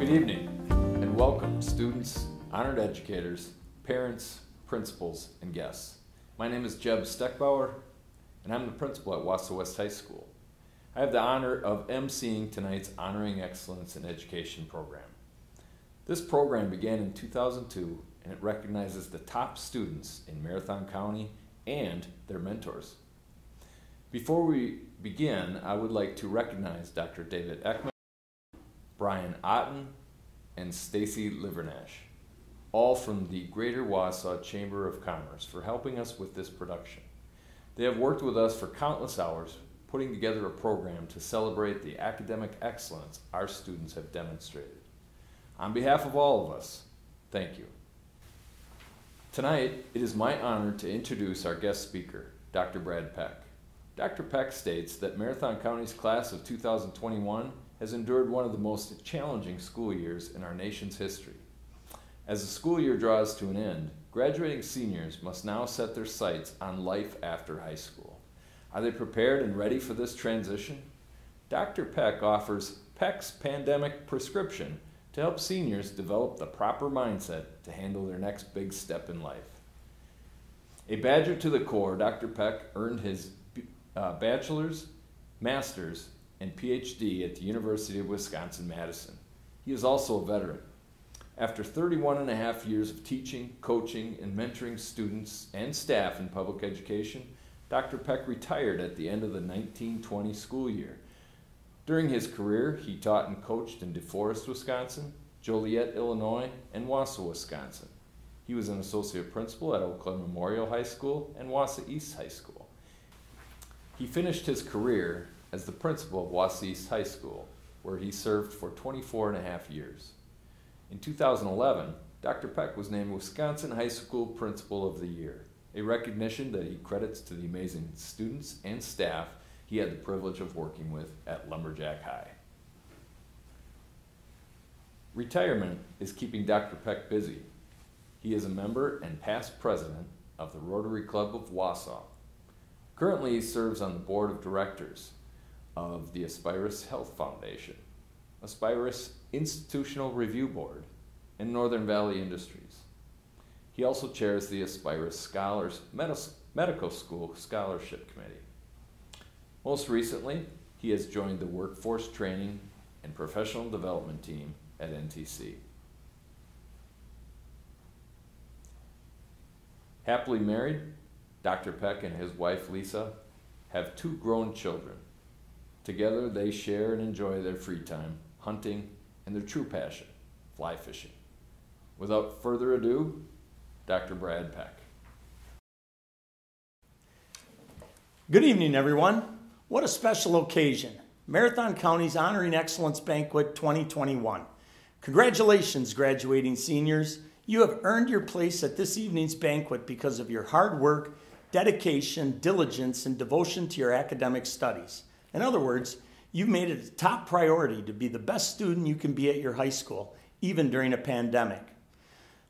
Good evening and welcome students, honored educators, parents, principals, and guests. My name is Jeb Steckbauer and I'm the principal at Wausau West High School. I have the honor of emceeing tonight's Honoring Excellence in Education program. This program began in 2002 and it recognizes the top students in Marathon County and their mentors. Before we begin, I would like to recognize Dr. David Ekman, Brian Otten, and Stacy Livernash, all from the Greater Wausau Chamber of Commerce, for helping us with this production. They have worked with us for countless hours, putting together a program to celebrate the academic excellence our students have demonstrated. On behalf of all of us, thank you. Tonight, it is my honor to introduce our guest speaker, Dr. Brad Peck. Dr. Peck states that Marathon County's class of 2021 has endured one of the most challenging school years in our nation's history. As the school year draws to an end, graduating seniors must now set their sights on life after high school. Are they prepared and ready for this transition? Dr. Peck offers Peck's Pandemic Prescription to help seniors develop the proper mindset to handle their next big step in life. A Badger to the core, Dr. Peck earned his bachelor's, master's, and PhD at the University of Wisconsin-Madison. He is also a veteran. After 31.5 years of teaching, coaching, and mentoring students and staff in public education, Dr. Peck retired at the end of the 1920 school year. During his career, he taught and coached in DeForest, Wisconsin, Joliet, Illinois, and Wausau, Wisconsin. He was an associate principal at Oakland Memorial High School and Wausau East High School. He finished his career as the principal of Wausau East High School, where he served for 24.5 years. In 2011, Dr. Peck was named Wisconsin High School Principal of the Year, a recognition that he credits to the amazing students and staff he had the privilege of working with at Lumberjack High. Retirement is keeping Dr. Peck busy. He is a member and past president of the Rotary Club of Wausau. Currently, he serves on the board of directors of the Aspirus Health Foundation, Aspirus Institutional Review Board, and Northern Valley Industries. He also chairs the Aspirus Scholars Medical School Scholarship Committee. Most recently, he has joined the Workforce Training and Professional Development team at NTC. Happily married, Dr. Peck and his wife Lisa have 2 grown children. Together they share and enjoy their free time, hunting, and their true passion, fly fishing. Without further ado, Dr. Brad Peck. Good evening, everyone. What a special occasion. Marathon County's Honoring Excellence Banquet 2021. Congratulations, graduating seniors. You have earned your place at this evening's banquet because of your hard work, dedication, diligence, and devotion to your academic studies. In other words, you've made it a top priority to be the best student you can be at your high school, even during a pandemic.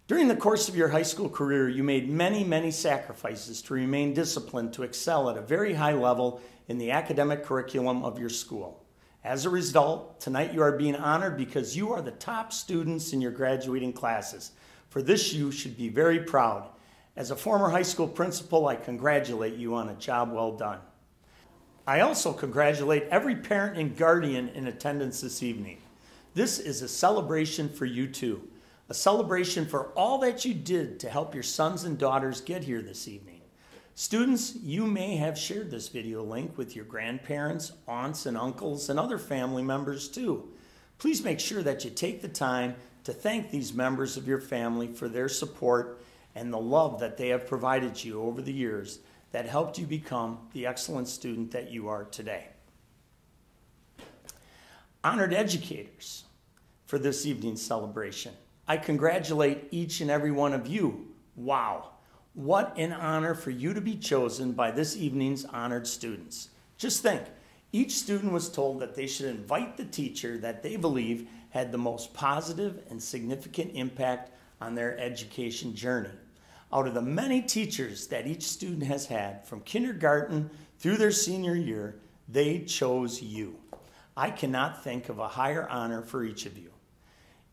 During the course of your high school career, you made many sacrifices to remain disciplined to excel at a very high level in the academic curriculum of your school. As a result, tonight you are being honored because you are the top students in your graduating classes. For this, you should be very proud. As a former high school principal, I congratulate you on a job well done. I also congratulate every parent and guardian in attendance this evening. This is a celebration for you too, a celebration for all that you did to help your sons and daughters get here this evening. Students, you may have shared this video link with your grandparents, aunts and uncles, and other family members too. Please make sure that you take the time to thank these members of your family for their support and the love that they have provided you over the years that helped you become the excellent student that you are today. Honored educators, for this evening's celebration, I congratulate each and every one of you. Wow, what an honor for you to be chosen by this evening's honored students. Just think, each student was told that they should invite the teacher that they believe had the most positive and significant impact on their education journey. Out of the many teachers that each student has had from kindergarten through their senior year, they chose you. I cannot think of a higher honor for each of you.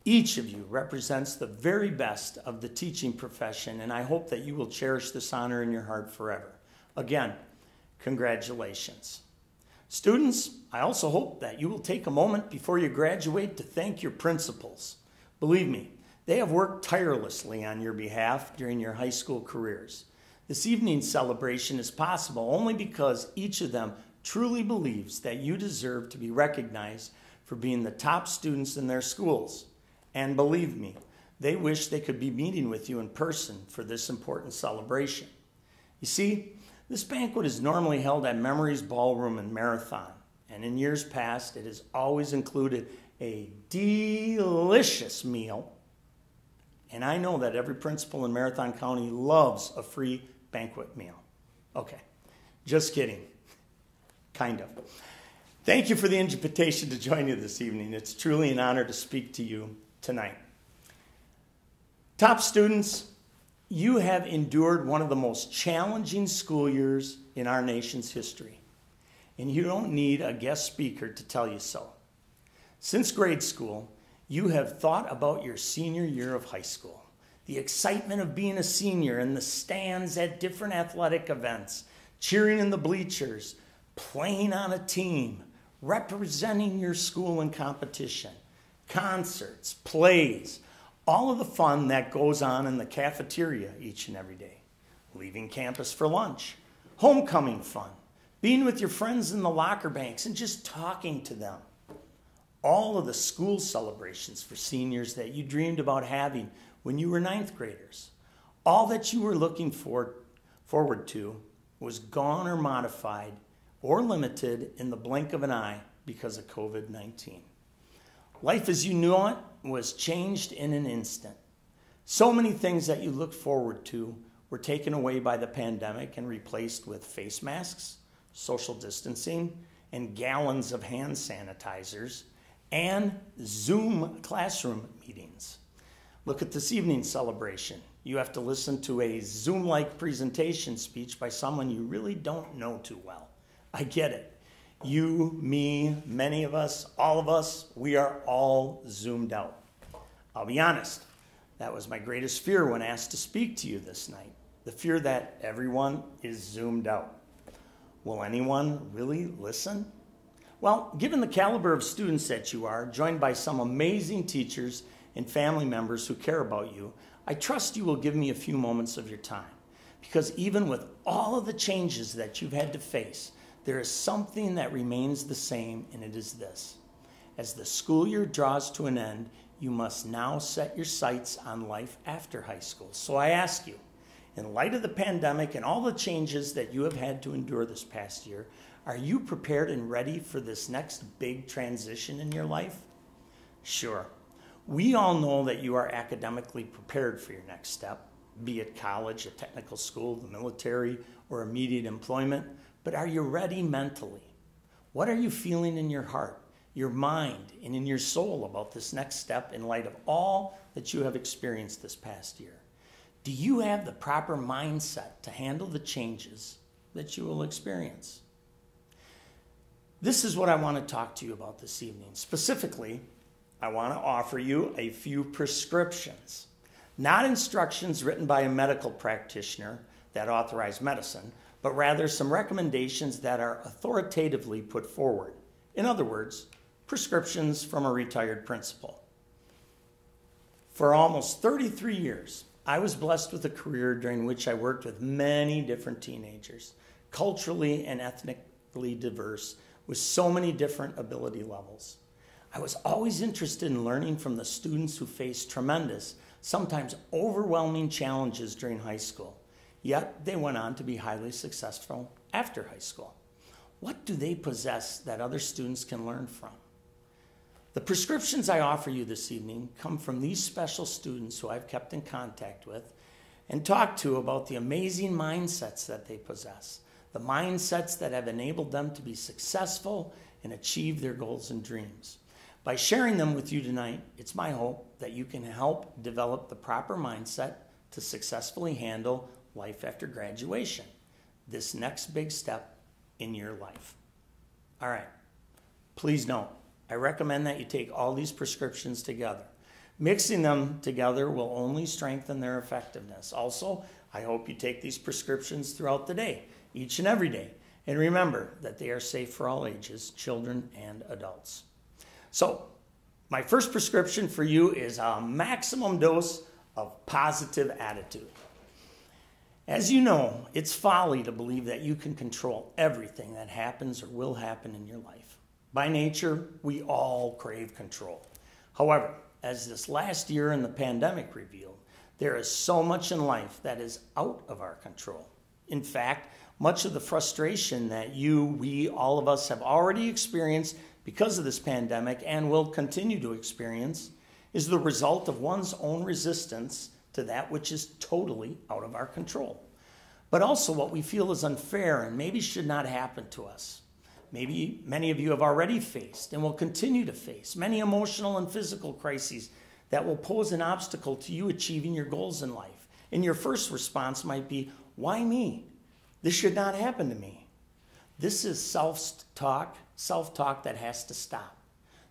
Each of you represents the very best of the teaching profession, and I hope that you will cherish this honor in your heart forever. Again, congratulations. Students, I also hope that you will take a moment before you graduate to thank your principals. Believe me, they have worked tirelessly on your behalf during your high school careers. This evening's celebration is possible only because each of them truly believes that you deserve to be recognized for being the top students in their schools. And believe me, they wish they could be meeting with you in person for this important celebration. You see, this banquet is normally held at Memories Ballroom in Marathon, and in years past, it has always included a delicious meal. And I know that every principal in Marathon County loves a free banquet meal. Okay, just kidding. Kind of. Thank you for the invitation to join you this evening. It's truly an honor to speak to you tonight. Top students, you have endured one of the most challenging school years in our nation's history, and you don't need a guest speaker to tell you so. Since grade school, you have thought about your senior year of high school, the excitement of being a senior in the stands at different athletic events, cheering in the bleachers, playing on a team, representing your school in competition, concerts, plays, all of the fun that goes on in the cafeteria each and every day, leaving campus for lunch, homecoming fun, being with your friends in the locker banks and just talking to them, all of the school celebrations for seniors that you dreamed about having when you were ninth graders. All that you were looking forward to was gone or modified or limited in the blink of an eye because of COVID-19. Life as you knew it was changed in an instant. So many things that you looked forward to were taken away by the pandemic and replaced with face masks, social distancing, and gallons of hand sanitizers, and Zoom classroom meetings. Look at this evening's celebration. You have to listen to a Zoom-like presentation speech by someone you really don't know too well. I get it. You, me, many of us, all of us, we are all zoomed out. I'll be honest, that was my greatest fear when asked to speak to you this night, the fear that everyone is zoomed out. Will anyone really listen? Well, given the caliber of students that you are, joined by some amazing teachers and family members who care about you, I trust you will give me a few moments of your time. Because even with all of the changes that you've had to face, there is something that remains the same, and it is this. As the school year draws to an end, you must now set your sights on life after high school. So I ask you, in light of the pandemic and all the changes that you have had to endure this past year, are you prepared and ready for this next big transition in your life? Sure. We all know that you are academically prepared for your next step, be it college, a technical school, the military, or immediate employment. But are you ready mentally? What are you feeling in your heart, your mind, and in your soul about this next step in light of all that you have experienced this past year? Do you have the proper mindset to handle the changes that you will experience? This is what I want to talk to you about this evening. Specifically, I want to offer you a few prescriptions, not instructions written by a medical practitioner that authorize medicine, but rather some recommendations that are authoritatively put forward. In other words, prescriptions from a retired principal. For almost 33 years, I was blessed with a career during which I worked with many different teenagers, culturally and ethnically diverse, with so many different ability levels. I was always interested in learning from the students who faced tremendous, sometimes overwhelming challenges during high school. Yet they went on to be highly successful after high school. What do they possess that other students can learn from? The prescriptions I offer you this evening come from these special students who I've kept in contact with and talked to about the amazing mindsets that they possess, the mindsets that have enabled them to be successful and achieve their goals and dreams. By sharing them with you tonight, it's my hope that you can help develop the proper mindset to successfully handle life after graduation, this next big step in your life. All right, please note, I recommend that you take all these prescriptions together. Mixing them together will only strengthen their effectiveness. Also, I hope you take these prescriptions throughout the day, each and every day. And remember that they are safe for all ages, children and adults. So, my first prescription for you is a maximum dose of positive attitude. As you know, it's folly to believe that you can control everything that happens or will happen in your life. By nature, we all crave control. However, as this last year in the pandemic revealed, there is so much in life that is out of our control. In fact, much of the frustration that we, all of us have already experienced because of this pandemic and will continue to experience is the result of one's own resistance to that which is totally out of our control. But also what we feel is unfair and maybe should not happen to us. Maybe many of you have already faced and will continue to face many emotional and physical crises that will pose an obstacle to you achieving your goals in life. And your first response might be, why me? This should not happen to me. This is self-talk that has to stop.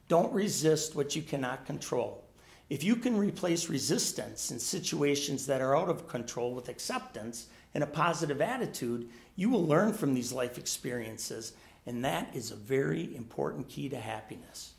Don't resist what you cannot control. If you can replace resistance in situations that are out of control with acceptance and a positive attitude, you will learn from these life experiences, and that is a very important key to happiness.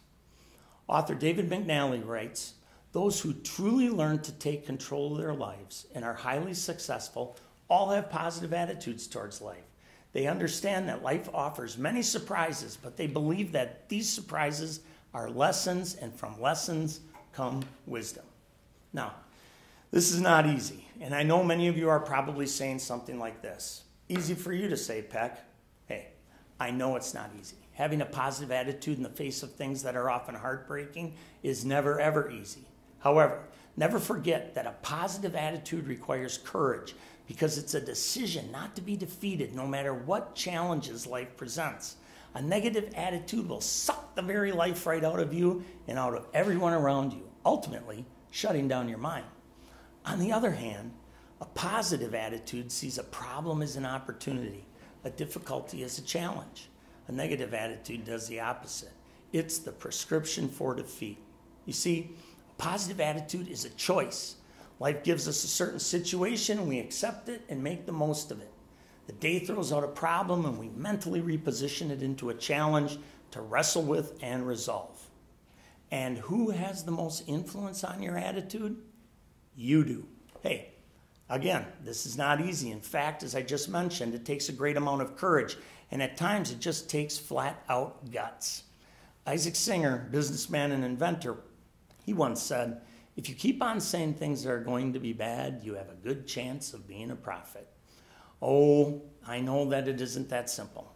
Author David McNally writes, "Those who truly learn to take control of their lives and are highly successful all have positive attitudes towards life. They understand that life offers many surprises, but they believe that these surprises are lessons, and from lessons come wisdom." Now, this is not easy, and I know many of you are probably saying something like this. Easy for you to say, Peck. Hey, I know it's not easy. Having a positive attitude in the face of things that are often heartbreaking is never, ever easy. However, never forget that a positive attitude requires courage because it's a decision not to be defeated no matter what challenges life presents. A negative attitude will suck the very life right out of you and out of everyone around you, ultimately shutting down your mind. On the other hand, a positive attitude sees a problem as an opportunity, a difficulty as a challenge. A negative attitude does the opposite. It's the prescription for defeat. You see, a positive attitude is a choice. Life gives us a certain situation and we accept it and make the most of it. The day throws out a problem and we mentally reposition it into a challenge to wrestle with and resolve. And who has the most influence on your attitude? You do. Hey, again, this is not easy. In fact, as I just mentioned, it takes a great amount of courage, and at times it just takes flat out guts. Isaac Singer, businessman and inventor, he once said, "If you keep on saying things are going to be bad, you have a good chance of being a prophet." Oh, I know that it isn't that simple.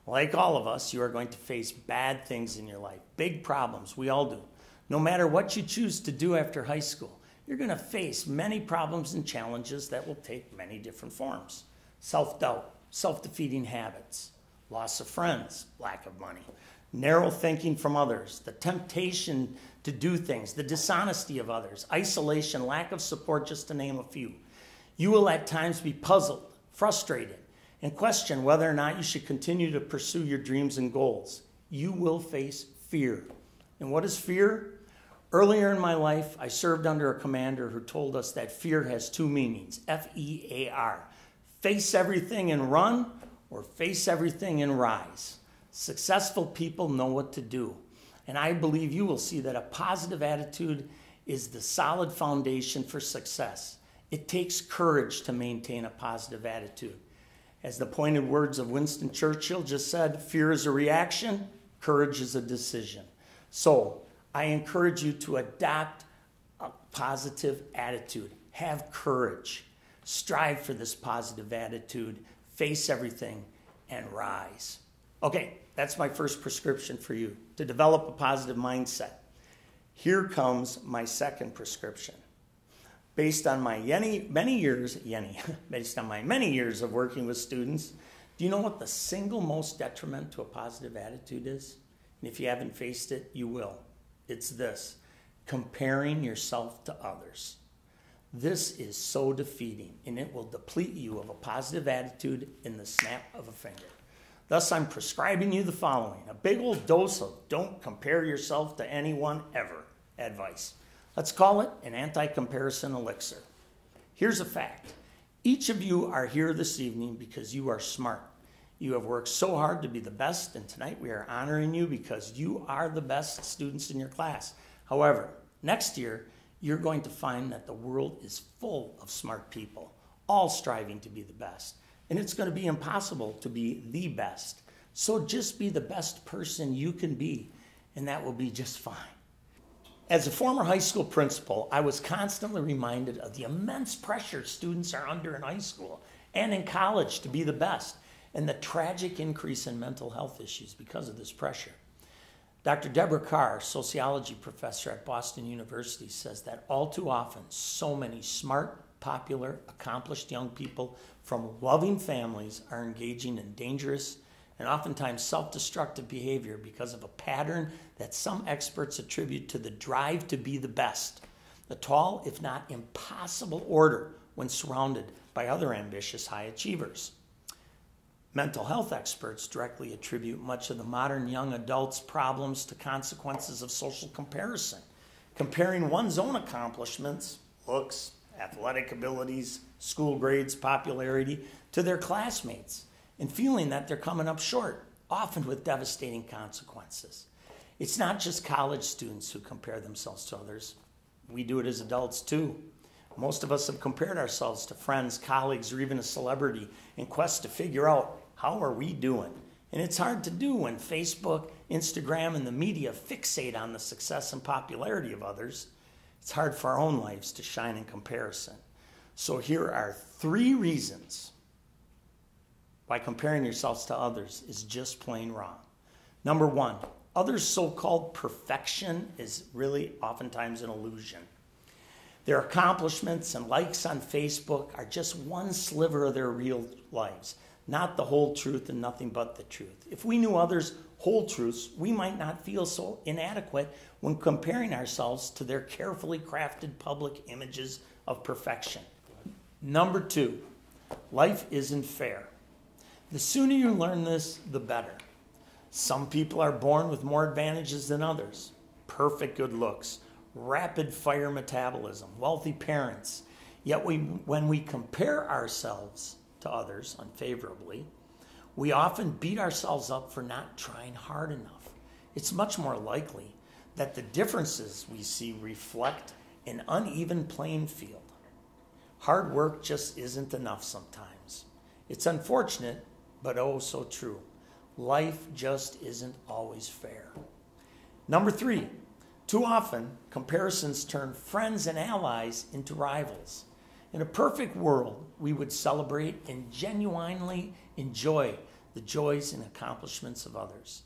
Like all of us, you are going to face bad things in your life, big problems. We all do. No matter what you choose to do after high school, you're going to face many problems and challenges that will take many different forms. Self-doubt, self-defeating habits, loss of friends, lack of money, narrow thinking from others, the temptation to do things, the dishonesty of others, isolation, lack of support, just to name a few. You will at times be puzzled, frustrated, and question whether or not you should continue to pursue your dreams and goals. You will face fear. And what is fear? Earlier in my life, I served under a commander who told us that fear has two meanings, F-E-A-R. Face everything and run, or face everything and rise. Successful people know what to do. And I believe you will see that a positive attitude is the solid foundation for success. It takes courage to maintain a positive attitude. As the pointed words of Winston Churchill just said, fear is a reaction, courage is a decision. So, I encourage you to adopt a positive attitude. Have courage. Strive for this positive attitude. Face everything and rise. Okay, that's my first prescription for you, to develop a positive mindset. Here comes my second prescription. Based on my many years of working with students, do you know what the single most detriment to a positive attitude is? And if you haven't faced it, you will. It's this: comparing yourself to others. This is so defeating, and it will deplete you of a positive attitude in the snap of a finger. Thus, I'm prescribing you the following: a big old dose of don't compare yourself to anyone ever advice. Let's call it an anti-comparison elixir. Here's a fact. Each of you are here this evening because you are smart. You have worked so hard to be the best, and tonight we are honoring you because you are the best students in your class. However, next year, you're going to find that the world is full of smart people, all striving to be the best. And it's going to be impossible to be the best. So just be the best person you can be, and that will be just fine. As a former high school principal, I was constantly reminded of the immense pressure students are under in high school and in college to be the best, and the tragic increase in mental health issues because of this pressure. Dr. Deborah Carr, sociology professor at Boston University, says that all too often, so many smart, popular, accomplished young people from loving families are engaging in dangerous and oftentimes self-destructive behavior because of a pattern that some experts attribute to the drive to be the best, the tall, if not impossible order when surrounded by other ambitious high achievers. Mental health experts directly attribute much of the modern young adult's problems to consequences of social comparison, comparing one's own accomplishments, looks, athletic abilities, school grades, popularity to their classmates, and feeling that they're coming up short, often with devastating consequences. It's not just college students who compare themselves to others. We do it as adults too. Most of us have compared ourselves to friends, colleagues, or even a celebrity in quest to figure out how are we doing. And it's hard to do when Facebook, Instagram, and the media fixate on the success and popularity of others. It's hard for our own lives to shine in comparison. So here are 3 reasons why comparing yourselves to others is just plain wrong. Number 1, others' so-called perfection is really oftentimes an illusion. Their accomplishments and likes on Facebook are just one sliver of their real lives, not the whole truth and nothing but the truth. If we knew others' whole truths, we might not feel so inadequate when comparing ourselves to their carefully crafted public images of perfection. Number 2, life isn't fair. The sooner you learn this, the better. Some people are born with more advantages than others. Perfect good looks, rapid fire metabolism, wealthy parents. Yet when we compare ourselves to others unfavorably, we often beat ourselves up for not trying hard enough. It's much more likely that the differences we see reflect an uneven playing field. Hard work just isn't enough sometimes. It's unfortunate, but oh so true. Life just isn't always fair. Number 3, too often, comparisons turn friends and allies into rivals. In a perfect world, we would celebrate and genuinely enjoy the joys and accomplishments of others.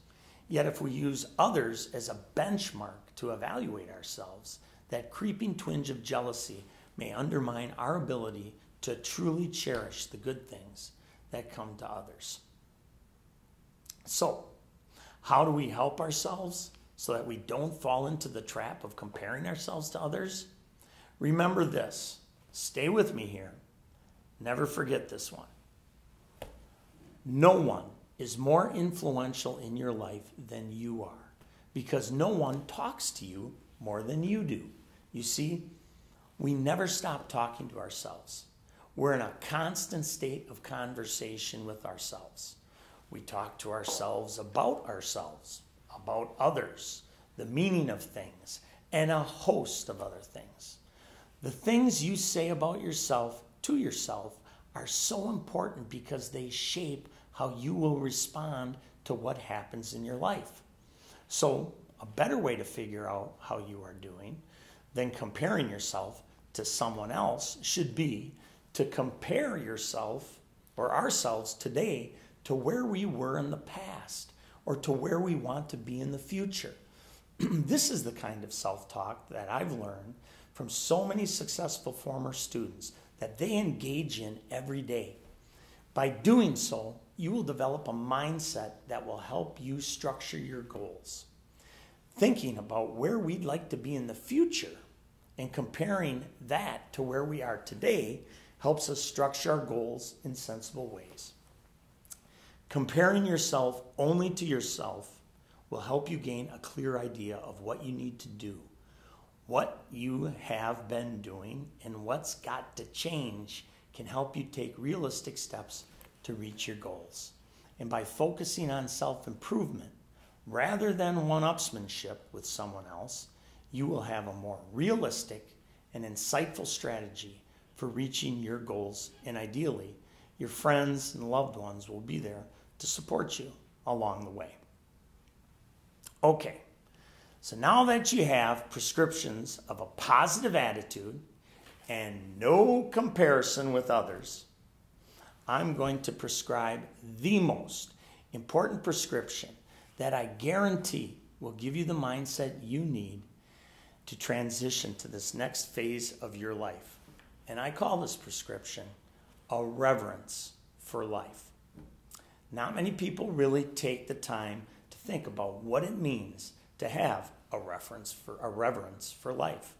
Yet if we use others as a benchmark to evaluate ourselves, that creeping twinge of jealousy may undermine our ability to truly cherish the good things that come to others. So, how do we help ourselves so that we don't fall into the trap of comparing ourselves to others? Remember this. Stay with me here. Never forget this one. No one is more influential in your life than you are, because no one talks to you more than you do. You see, we never stop talking to ourselves. We're in a constant state of conversation with ourselves. We talk to ourselves, about others, the meaning of things, and a host of other things. The things you say about yourself to yourself are so important because they shape how you will respond to what happens in your life. So, a better way to figure out how you are doing than comparing yourself to someone else should be to compare yourself or ourselves today to where we were in the past or to where we want to be in the future. This is the kind of self-talk that I've learned from so many successful former students that they engage in every day. By doing so, you will develop a mindset that will help you structure your goals. Thinking about where we'd like to be in the future and comparing that to where we are today helps us structure our goals in sensible ways. Comparing yourself only to yourself will help you gain a clear idea of what you need to do, What you have been doing and what's got to change can help you take realistic steps to reach your goals. And by focusing on self-improvement rather than one-upsmanship with someone else, you will have a more realistic and insightful strategy for reaching your goals, and ideally, your friends and loved ones will be there to support you along the way. Okay, so now that you have prescriptions of a positive attitude and no comparison with others, I'm going to prescribe the most important prescription that I guarantee will give you the mindset you need to transition to this next phase of your life. And I call this prescription a reverence for life. Not many people really take the time to think about what it means to have a reverence for life.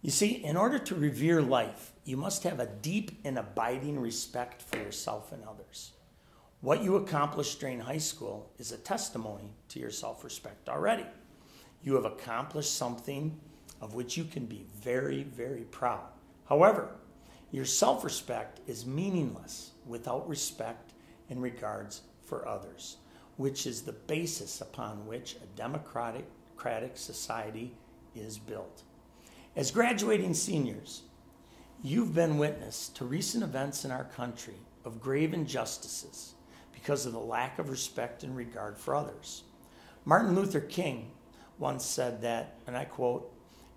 You see, in order to revere life, you must have a deep and abiding respect for yourself and others. What you accomplished during high school is a testimony to your self-respect already. You have accomplished something of which you can be very, very proud. However, your self-respect is meaningless without respect and regards for others, which is the basis upon which a democratic society is built. As graduating seniors, you've been witness to recent events in our country of grave injustices because of the lack of respect and regard for others. Martin Luther King once said that, and I quote,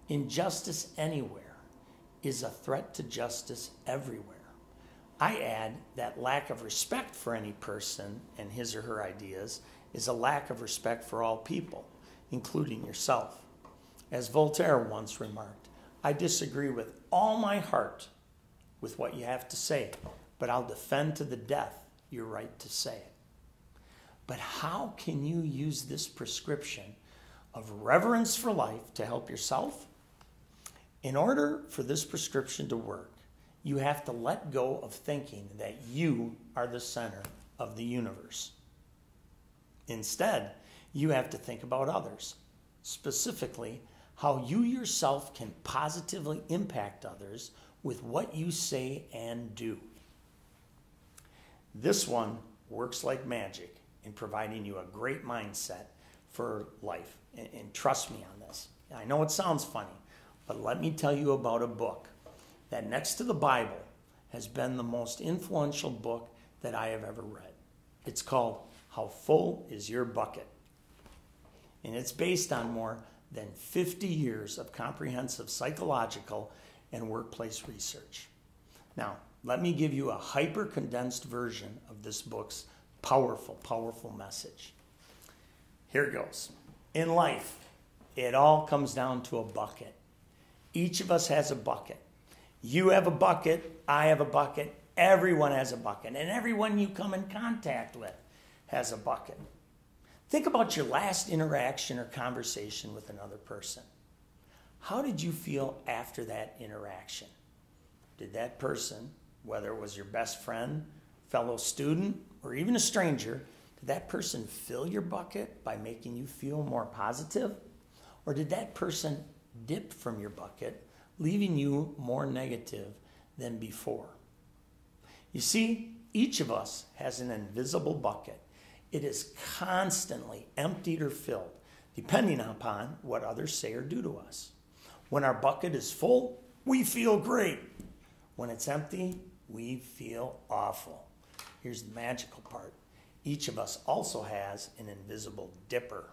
"Injustice anywhere is a threat to justice everywhere." I add that lack of respect for any person and his or her ideas is a lack of respect for all people, including yourself. As Voltaire once remarked, "I disagree with all my heart with what you have to say, but I'll defend to the death your right to say it." But how can you use this prescription of reverence for life to help yourself? In order for this prescription to work, you have to let go of thinking that you are the center of the universe. Instead, you have to think about others, specifically how you yourself can positively impact others with what you say and do. This one works like magic in providing you a great mindset for life. And trust me on this. I know it sounds funny, but let me tell you about a book that, next to the Bible, has been the most influential book that I have ever read. It's called How Full Is Your Bucket? And it's based on more than 50 years of comprehensive psychological and workplace research. Now, let me give you a hyper-condensed version of this book's powerful, powerful message. Here it goes. In life, it all comes down to a bucket. Each of us has a bucket. You have a bucket, I have a bucket, everyone has a bucket, and everyone you come in contact with has a bucket. Think about your last interaction or conversation with another person. How did you feel after that interaction? Did that person, whether it was your best friend, fellow student, or even a stranger, did that person fill your bucket by making you feel more positive? Or did that person dip from your bucket, leaving you more negative than before? You see, each of us has an invisible bucket. It is constantly emptied or filled, depending upon what others say or do to us. When our bucket is full, we feel great. When it's empty, we feel awful. Here's the magical part. Each of us also has an invisible dipper,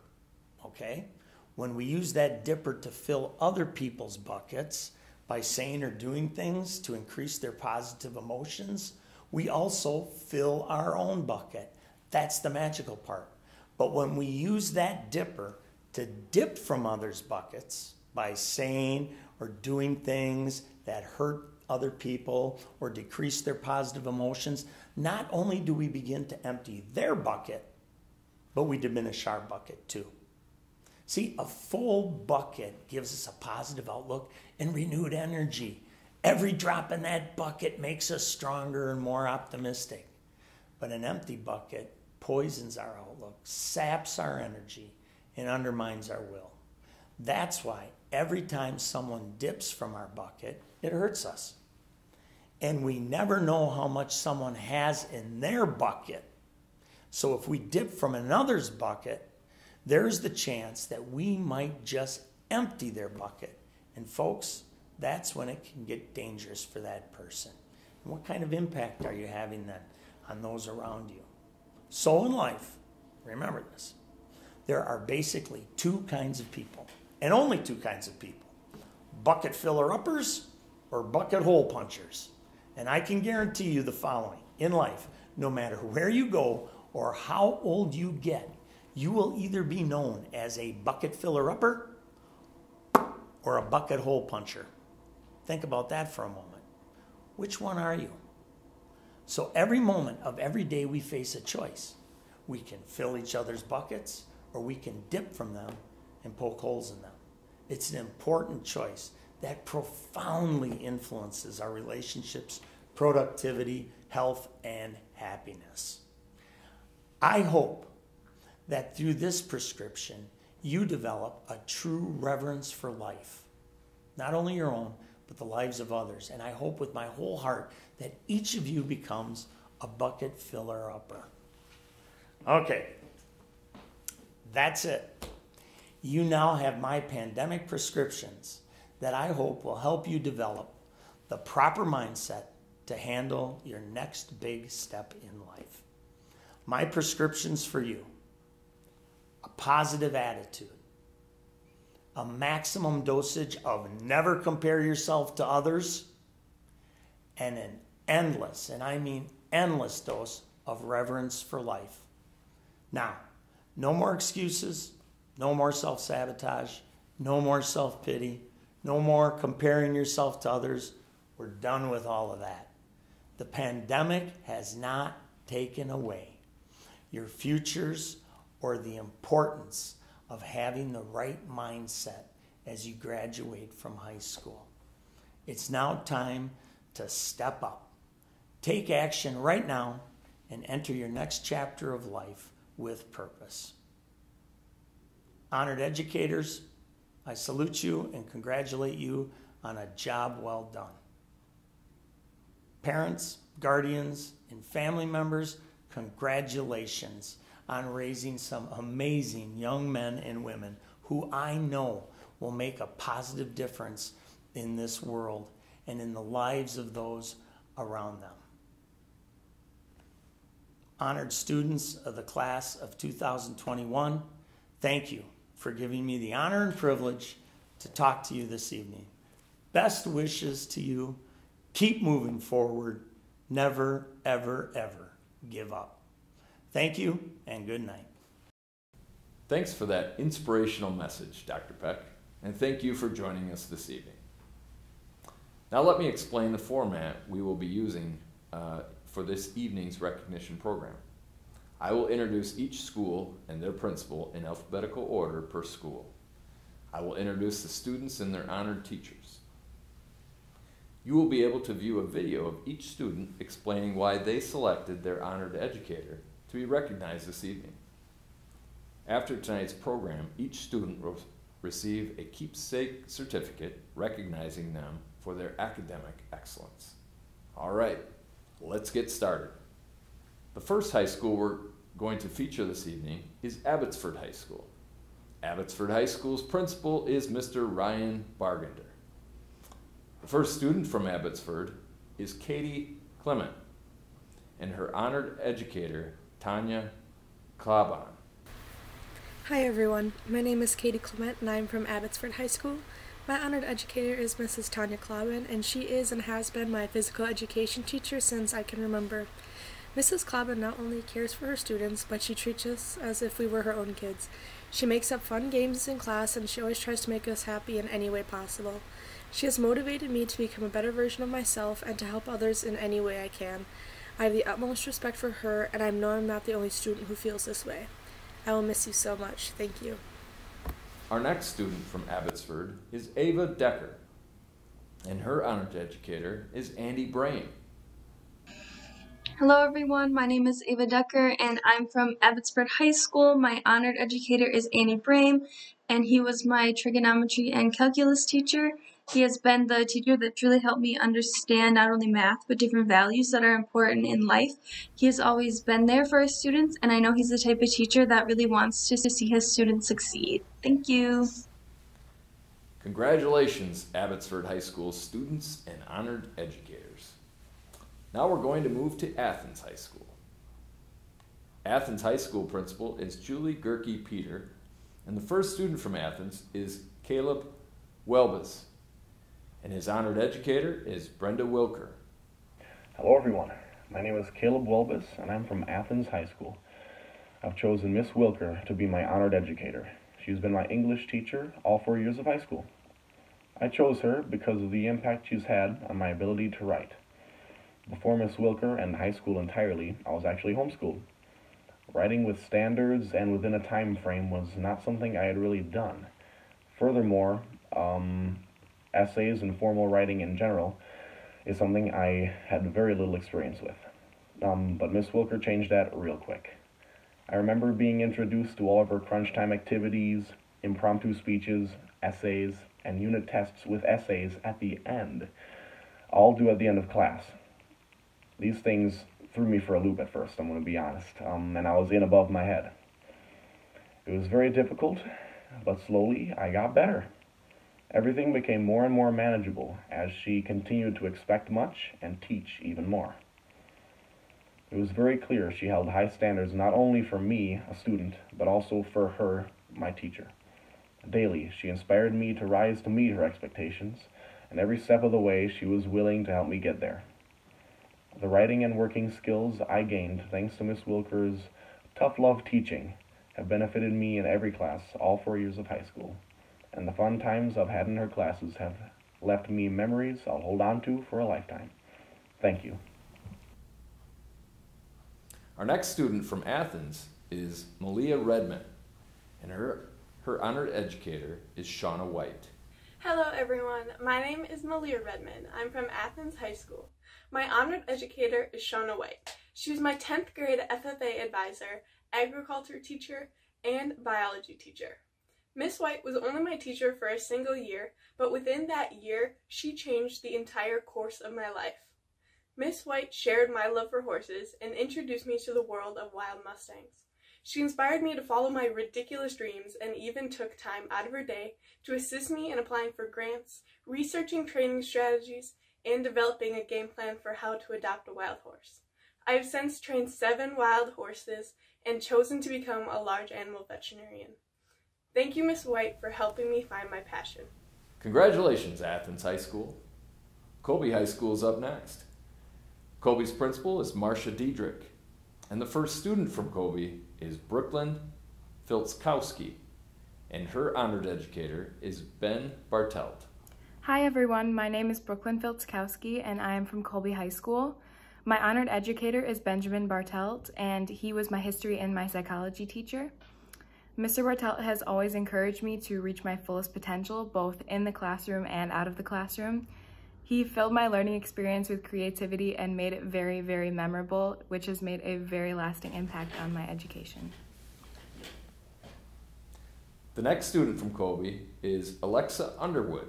okay? When we use that dipper to fill other people's buckets by saying or doing things to increase their positive emotions, we also fill our own bucket. That's the magical part. But when we use that dipper to dip from others' buckets by saying or doing things that hurt other people or decrease their positive emotions, not only do we begin to empty their bucket, but we diminish our bucket too. See, a full bucket gives us a positive outlook and renewed energy. Every drop in that bucket makes us stronger and more optimistic. But an empty bucket poisons our outlook, saps our energy, and undermines our will. That's why every time someone dips from our bucket, it hurts us. And we never know how much someone has in their bucket. So if we dip from another's bucket, there's the chance that we might just empty their bucket. And folks, that's when it can get dangerous for that person. And what kind of impact are you having then on those around you? So in life, remember this, there are basically two kinds of people, and only two kinds of people: bucket filler-uppers or bucket hole punchers. And I can guarantee you the following: in life, no matter where you go or how old you get, you will either be known as a bucket filler-upper or a bucket hole puncher. Think about that for a moment. Which one are you? So every moment of every day we face a choice. We can fill each other's buckets, or we can dip from them and poke holes in them. It's an important choice that profoundly influences our relationships, productivity, health, and happiness. I hope that through this prescription, you develop a true reverence for life, not only your own, but the lives of others. And I hope with my whole heart that each of you becomes a bucket filler-upper. Okay, that's it. You now have my pandemic prescriptions that I hope will help you develop the proper mindset to handle your next big step in life. My prescriptions for you: a positive attitude, a maximum dosage of never compare yourself to others, and an endless, and I mean endless, dose of reverence for life. Now, no more excuses, no more self-sabotage, no more self-pity, no more comparing yourself to others. We're done with all of that. The pandemic has not taken away your futures or the importance of having the right mindset as you graduate from high school. It's now time to step up. Take action right now and enter your next chapter of life with purpose. Honored educators, I salute you and congratulate you on a job well done. Parents, guardians, and family members, congratulations on raising some amazing young men and women who I know will make a positive difference in this world and in the lives of those around them. Honored students of the class of 2021, thank you for giving me the honor and privilege to talk to you this evening. Best wishes to you. Keep moving forward. Never, ever, ever give up. Thank you and good night. Thanks for that inspirational message, Dr. Peck, and thank you for joining us this evening. Now let me explain the format we will be using for this evening's recognition program. I will introduce each school and their principal in alphabetical order per school. I will introduce the students and their honored teachers. You will be able to view a video of each student explaining why they selected their honored educator to be recognized this evening. After tonight's program, each student will receive a keepsake certificate recognizing them for their academic excellence. All right, let's get started. The first high school we're going to feature this evening is Abbotsford High School. Abbotsford High School's principal is Mr. Ryan Bargender. The first student from Abbotsford is Katie Clement, and her honored educator, Tanya Klaban. Hi everyone, my name is Katie Clement and I'm from Abbotsford High School. My honored educator is Mrs. Tanya Klaban, and she is and has been my physical education teacher since I can remember. Mrs. Klaban not only cares for her students, but she treats us as if we were her own kids. She makes up fun games in class, and she always tries to make us happy in any way possible. She has motivated me to become a better version of myself and to help others in any way I can. I have the utmost respect for her, and I know I'm not the only student who feels this way. I will miss you so much. Thank you. Our next student from Abbotsford is Ava Decker, and her honored educator is Andy Brain. Hello everyone, my name is Ava Decker and I'm from Abbotsford High School. My honored educator is Annie Brame and he was my trigonometry and calculus teacher. He has been the teacher that truly helped me understand not only math but different values that are important in life. He has always been there for his students and I know he's the type of teacher that really wants to see his students succeed. Thank you. Congratulations, Abbotsford High School students and honored educators. Now we're going to move to Athens High School. Athens High School principal is Julie Gerke Peter, and the first student from Athens is Caleb Welbus, and his honored educator is Brenda Wilker. Hello everyone, my name is Caleb Welbus and I'm from Athens High School. I've chosen Miss Wilker to be my honored educator. She's been my English teacher all 4 years of high school. I chose her because of the impact she's had on my ability to write. Before Miss Wilker and high school entirely, I was actually homeschooled. Writing with standards and within a time frame was not something I had really done. Furthermore, essays and formal writing in general is something I had very little experience with. But Miss Wilker changed that real quick. I remember being introduced to all of her crunch time activities, impromptu speeches, essays, and unit tests with essays at the end, all due at the end of class. These things threw me for a loop at first, I'm going to be honest, and I was in above my head. It was very difficult, but slowly I got better. Everything became more and more manageable as she continued to expect much and teach even more. It was very clear she held high standards not only for me, a student, but also for her, my teacher. Daily, she inspired me to rise to meet her expectations, and every step of the way she was willing to help me get there. The writing and working skills I gained thanks to Miss Wilker's tough love teaching have benefited me in every class all 4 years of high school, and the fun times I've had in her classes have left me memories I'll hold on to for a lifetime. Thank you. Our next student from Athens is Malia Redmond, and her honored educator is Shauna White. Hello everyone, my name is Malia Redmond. I'm from Athens High School. My honored educator is Shauna White. She was my 10th grade FFA advisor, agriculture teacher, and biology teacher. Miss White was only my teacher for a single year, but within that year, she changed the entire course of my life. Miss White shared my love for horses and introduced me to the world of wild mustangs. She inspired me to follow my ridiculous dreams and even took time out of her day to assist me in applying for grants, researching training strategies, and developing a game plan for how to adopt a wild horse. I have since trained 7 wild horses and chosen to become a large animal veterinarian. Thank you, Miss White, for helping me find my passion. Congratulations, Athens High School. Colby High School is up next. Colby's principal is Marcia Diedrich, and the first student from Colby is Brooklyn Filtzkowski, and her honored educator is Ben Bartelt. Hi everyone, my name is Brooklyn Filtzkowski and I am from Colby High School. My honored educator is Benjamin Bartelt and he was my history and my psychology teacher. Mr. Bartelt has always encouraged me to reach my fullest potential both in the classroom and out of the classroom. He filled my learning experience with creativity and made it very, very memorable, which has made a very lasting impact on my education. The next student from Colby is Alexa Underwood,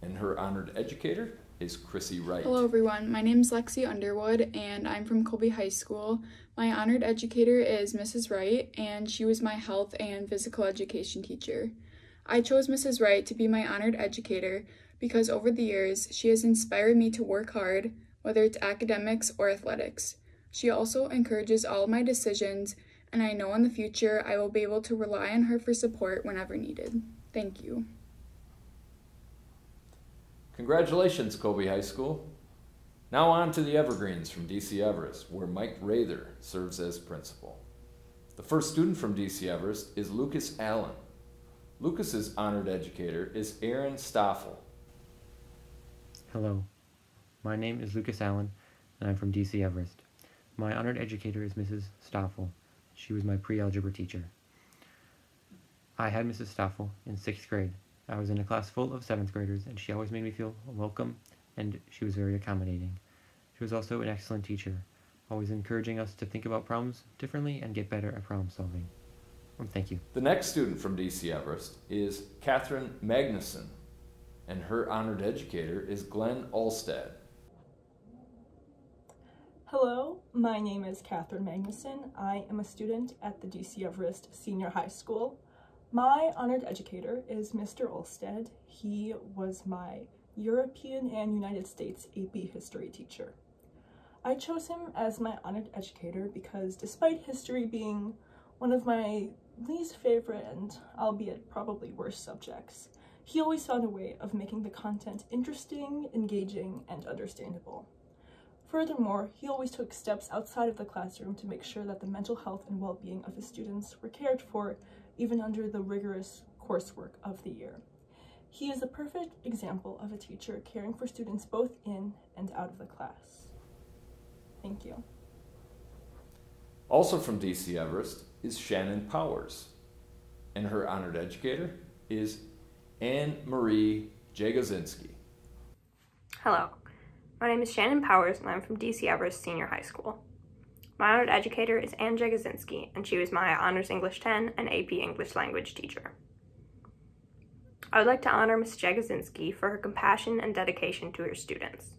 and her honored educator is Chrissy Wright. Hello everyone, my name is Lexi Underwood and I'm from Colby High School. My honored educator is Mrs. Wright and she was my health and physical education teacher. I chose Mrs. Wright to be my honored educator because over the years she has inspired me to work hard, whether it's academics or athletics. She also encourages all of my decisions and I know in the future I will be able to rely on her for support whenever needed. Thank you. Congratulations, Colby High School. Now on to the Evergreens from DC Everest, where Mike Rather serves as principal. The first student from DC Everest is Lucas Allen. Lucas's honored educator is Aaron Stoffel. Hello, my name is Lucas Allen, and I'm from DC Everest. My honored educator is Mrs. Stoffel. She was my pre-algebra teacher. I had Mrs. Stoffel in 6th grade. I was in a class full of 7th graders, and she always made me feel welcome, and she was very accommodating. She was also an excellent teacher. always encouraging us to think about problems differently and get better at problem solving. Thank you. The next student from DC Everest is Catherine Magnuson, and her honored educator is Glenn Alstad. Hello, my name is Catherine Magnuson. I am a student at the DC Everest Senior High School. My honored educator is Mr. Alstad. He was my European and United States AP history teacher. I chose him as my honored educator because despite history being one of my least favorite and albeit probably worst subjects, he always found a way of making the content interesting, engaging, and understandable. Furthermore, he always took steps outside of the classroom to make sure that the mental health and well-being of his students were cared for even under the rigorous coursework of the year. He is a perfect example of a teacher caring for students both in and out of the class. Thank you. Also from DC Everest is Shannon Powers, and her honored educator is Anne Marie Jagosinski. Hello, my name is Shannon Powers and I'm from DC Everest Senior High School. My honored educator is Anne Jagosinski, and she was my Honors English 10 and AP English Language teacher. I would like to honor Ms. Jagosinski for her compassion and dedication to her students.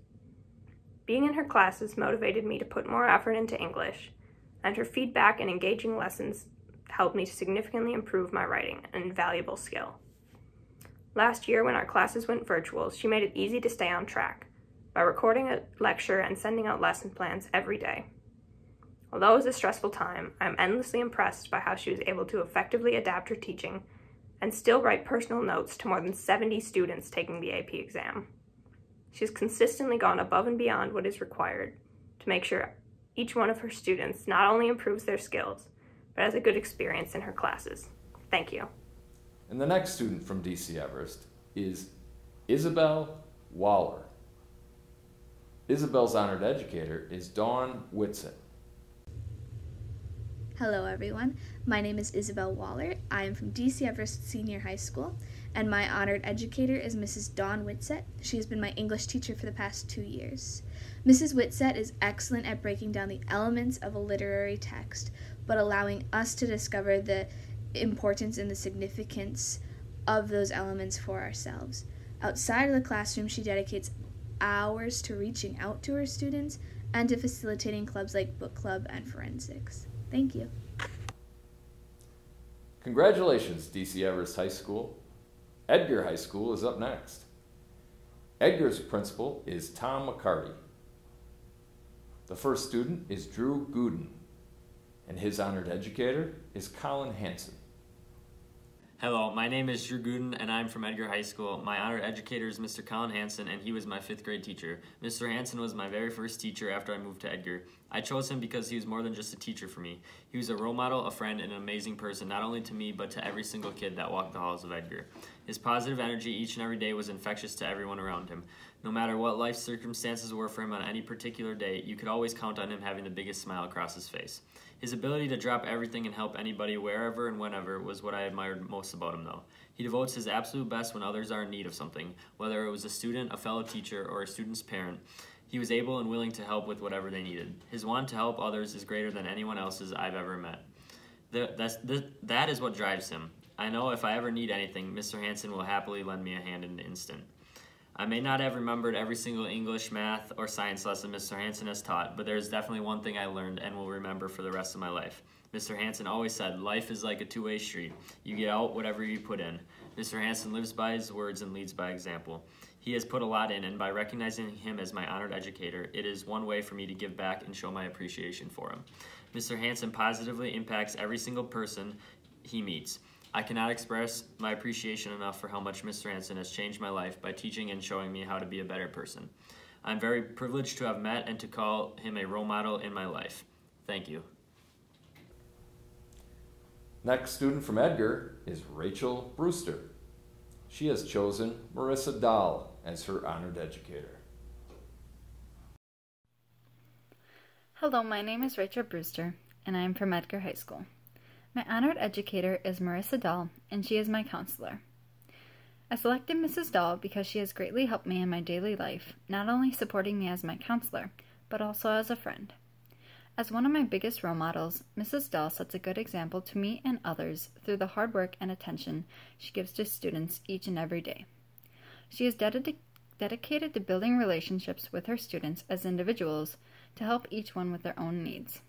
Being in her classes motivated me to put more effort into English, and her feedback and engaging lessons helped me to significantly improve my writing, an invaluable skill. Last year, when our classes went virtual, she made it easy to stay on track by recording a lecture and sending out lesson plans every day. Although it was a stressful time, I am endlessly impressed by how she was able to effectively adapt her teaching and still write personal notes to more than 70 students taking the AP exam. She has consistently gone above and beyond what is required to make sure each one of her students not only improves their skills, but has a good experience in her classes. Thank you. And the next student from DC Everest is Isabel Waller. Isabel's honored educator is Dawn Whitsett. Hello everyone, my name is Isabel Waller. I am from DC Everest Senior High School, and my honored educator is Mrs. Dawn Whitsett. She has been my English teacher for the past 2 years. Mrs. Whitsett is excellent at breaking down the elements of a literary text, but allowing us to discover the importance and the significance of those elements for ourselves. Outside of the classroom, she dedicates hours to reaching out to her students and to facilitating clubs like book club and forensics. Thank you. Congratulations, DC Everest High School. Edgar High School is up next. Edgar's principal is Tom McCarty. The first student is Drew Gooden, and his honored educator is Colin Hansen. Hello, my name is Drew Gooden, and I'm from Edgar High School. My honored educator is Mr. Colin Hansen, and he was my 5th grade teacher. Mr. Hansen was my very first teacher after I moved to Edgar. I chose him because he was more than just a teacher for me. He was a role model, a friend, and an amazing person, not only to me, but to every single kid that walked the halls of Edgar. His positive energy each and every day was infectious to everyone around him. No matter what life circumstances were for him on any particular day, you could always count on him having the biggest smile across his face. His ability to drop everything and help anybody wherever and whenever was what I admired most about him, though. He devotes his absolute best when others are in need of something, whether it was a student, a fellow teacher, or a student's parent. He was able and willing to help with whatever they needed. His want to help others is greater than anyone else's I've ever met. That is what drives him. I know if I ever need anything, Mr. Hansen will happily lend me a hand in an instant. I may not have remembered every single English, math, or science lesson Mr. Hansen has taught, but there's definitely one thing I learned and will remember for the rest of my life. Mr. Hansen always said, life is like a two-way street. You get out whatever you put in. Mr. Hansen lives by his words and leads by example. He has put a lot in, and by recognizing him as my honored educator, it is one way for me to give back and show my appreciation for him. Mr. Hansen positively impacts every single person he meets. I cannot express my appreciation enough for how much Mr. Hansen has changed my life by teaching and showing me how to be a better person. I'm very privileged to have met and to call him a role model in my life. Thank you. Next student from Edgar is Rachel Brewster. She has chosen Marissa Dahl as her honored educator. Hello, my name is Rachel Brewster, and I am from Edgar High School. My honored educator is Marissa Dahl, and she is my counselor. I selected Mrs. Dahl because she has greatly helped me in my daily life, not only supporting me as my counselor, but also as a friend. As one of my biggest role models, Mrs. Dahl sets a good example to me and others through the hard work and attention she gives to students each and every day. She is dedicated to building relationships with her students as individuals to help each one with their own needs.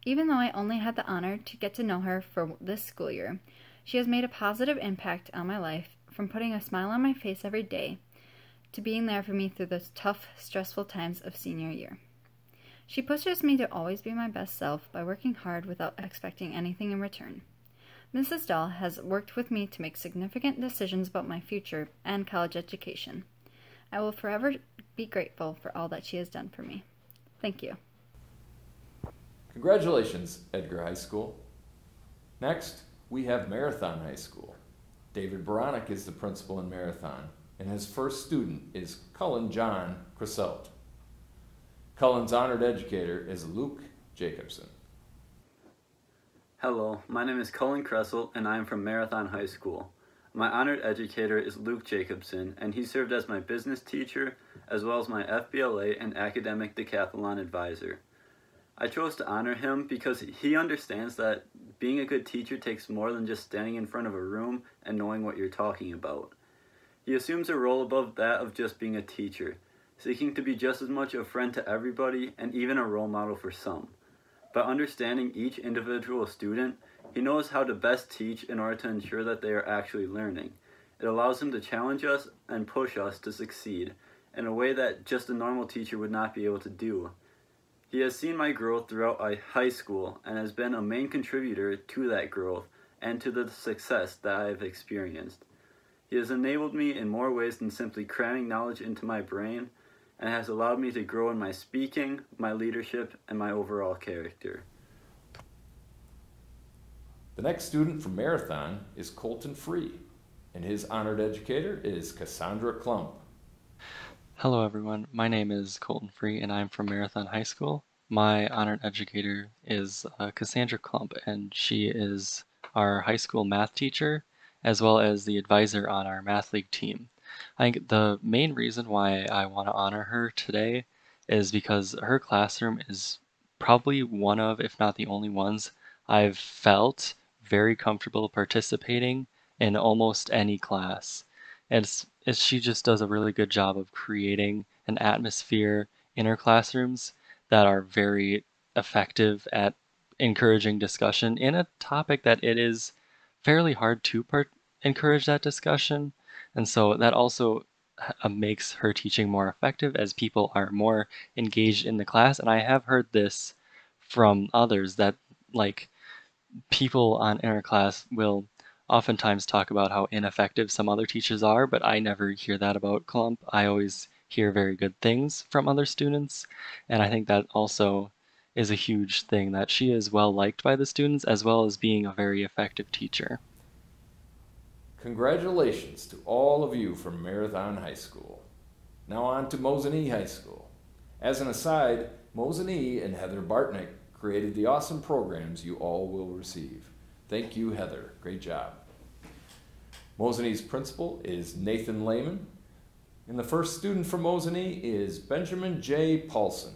Even though I only had the honor to get to know her for this school year, she has made a positive impact on my life, from putting a smile on my face every day to being there for me through the tough, stressful times of senior year. She pushes me to always be my best self by working hard without expecting anything in return. Mrs. Dahl has worked with me to make significant decisions about my future and college education. I will forever be grateful for all that she has done for me. Thank you. Congratulations, Edgar High School. Next, we have Marathon High School. David Baranek is the principal in Marathon, and his first student is Cullen John Criselt. Cullen's honored educator is Luke Jacobson. Hello, my name is Cullen Criselt, and I am from Marathon High School. My honored educator is Luke Jacobson, and he served as my business teacher, as well as my FBLA and academic decathlon advisor. I chose to honor him because he understands that being a good teacher takes more than just standing in front of a room and knowing what you're talking about. He assumes a role above that of just being a teacher, seeking to be just as much a friend to everybody and even a role model for some. By understanding each individual student, he knows how to best teach in order to ensure that they are actually learning. It allows him to challenge us and push us to succeed in a way that just a normal teacher would not be able to do. He has seen my growth throughout high school and has been a main contributor to that growth and to the success that I have experienced. He has enabled me in more ways than simply cramming knowledge into my brain, and has allowed me to grow in my speaking, my leadership, and my overall character. The next student from Marathon is Colton Free, and his honored educator is Cassandra Klump. Hello everyone, my name is Colton Free and I'm from Marathon High School. My honored educator is Cassandra Klump, and she is our high school math teacher as well as the advisor on our math league team. I think the main reason why I want to honor her today is because her classroom is probably one of, if not the only ones, I've felt very comfortable participating in almost any class. And she just does a really good job of creating an atmosphere in her classrooms that are very effective at encouraging discussion in a topic that it is fairly hard to encourage that discussion. And so that also makes her teaching more effective as people are more engaged in the class. And I have heard this from others that, like, people in our class will oftentimes talk about how ineffective some other teachers are, but I never hear that about Klump. I always hear very good things from other students, and I think that also is a huge thing, that she is well liked by the students as well as being a very effective teacher. Congratulations to all of you from Marathon High School. Now on to Mosinee High School. As an aside, Mosinee and Heather Bartnick created the awesome programs you all will receive. Thank you, Heather. Great job. Mosinee's principal is Nathan Lehman, and the first student from Mosinee is Benjamin J. Paulson,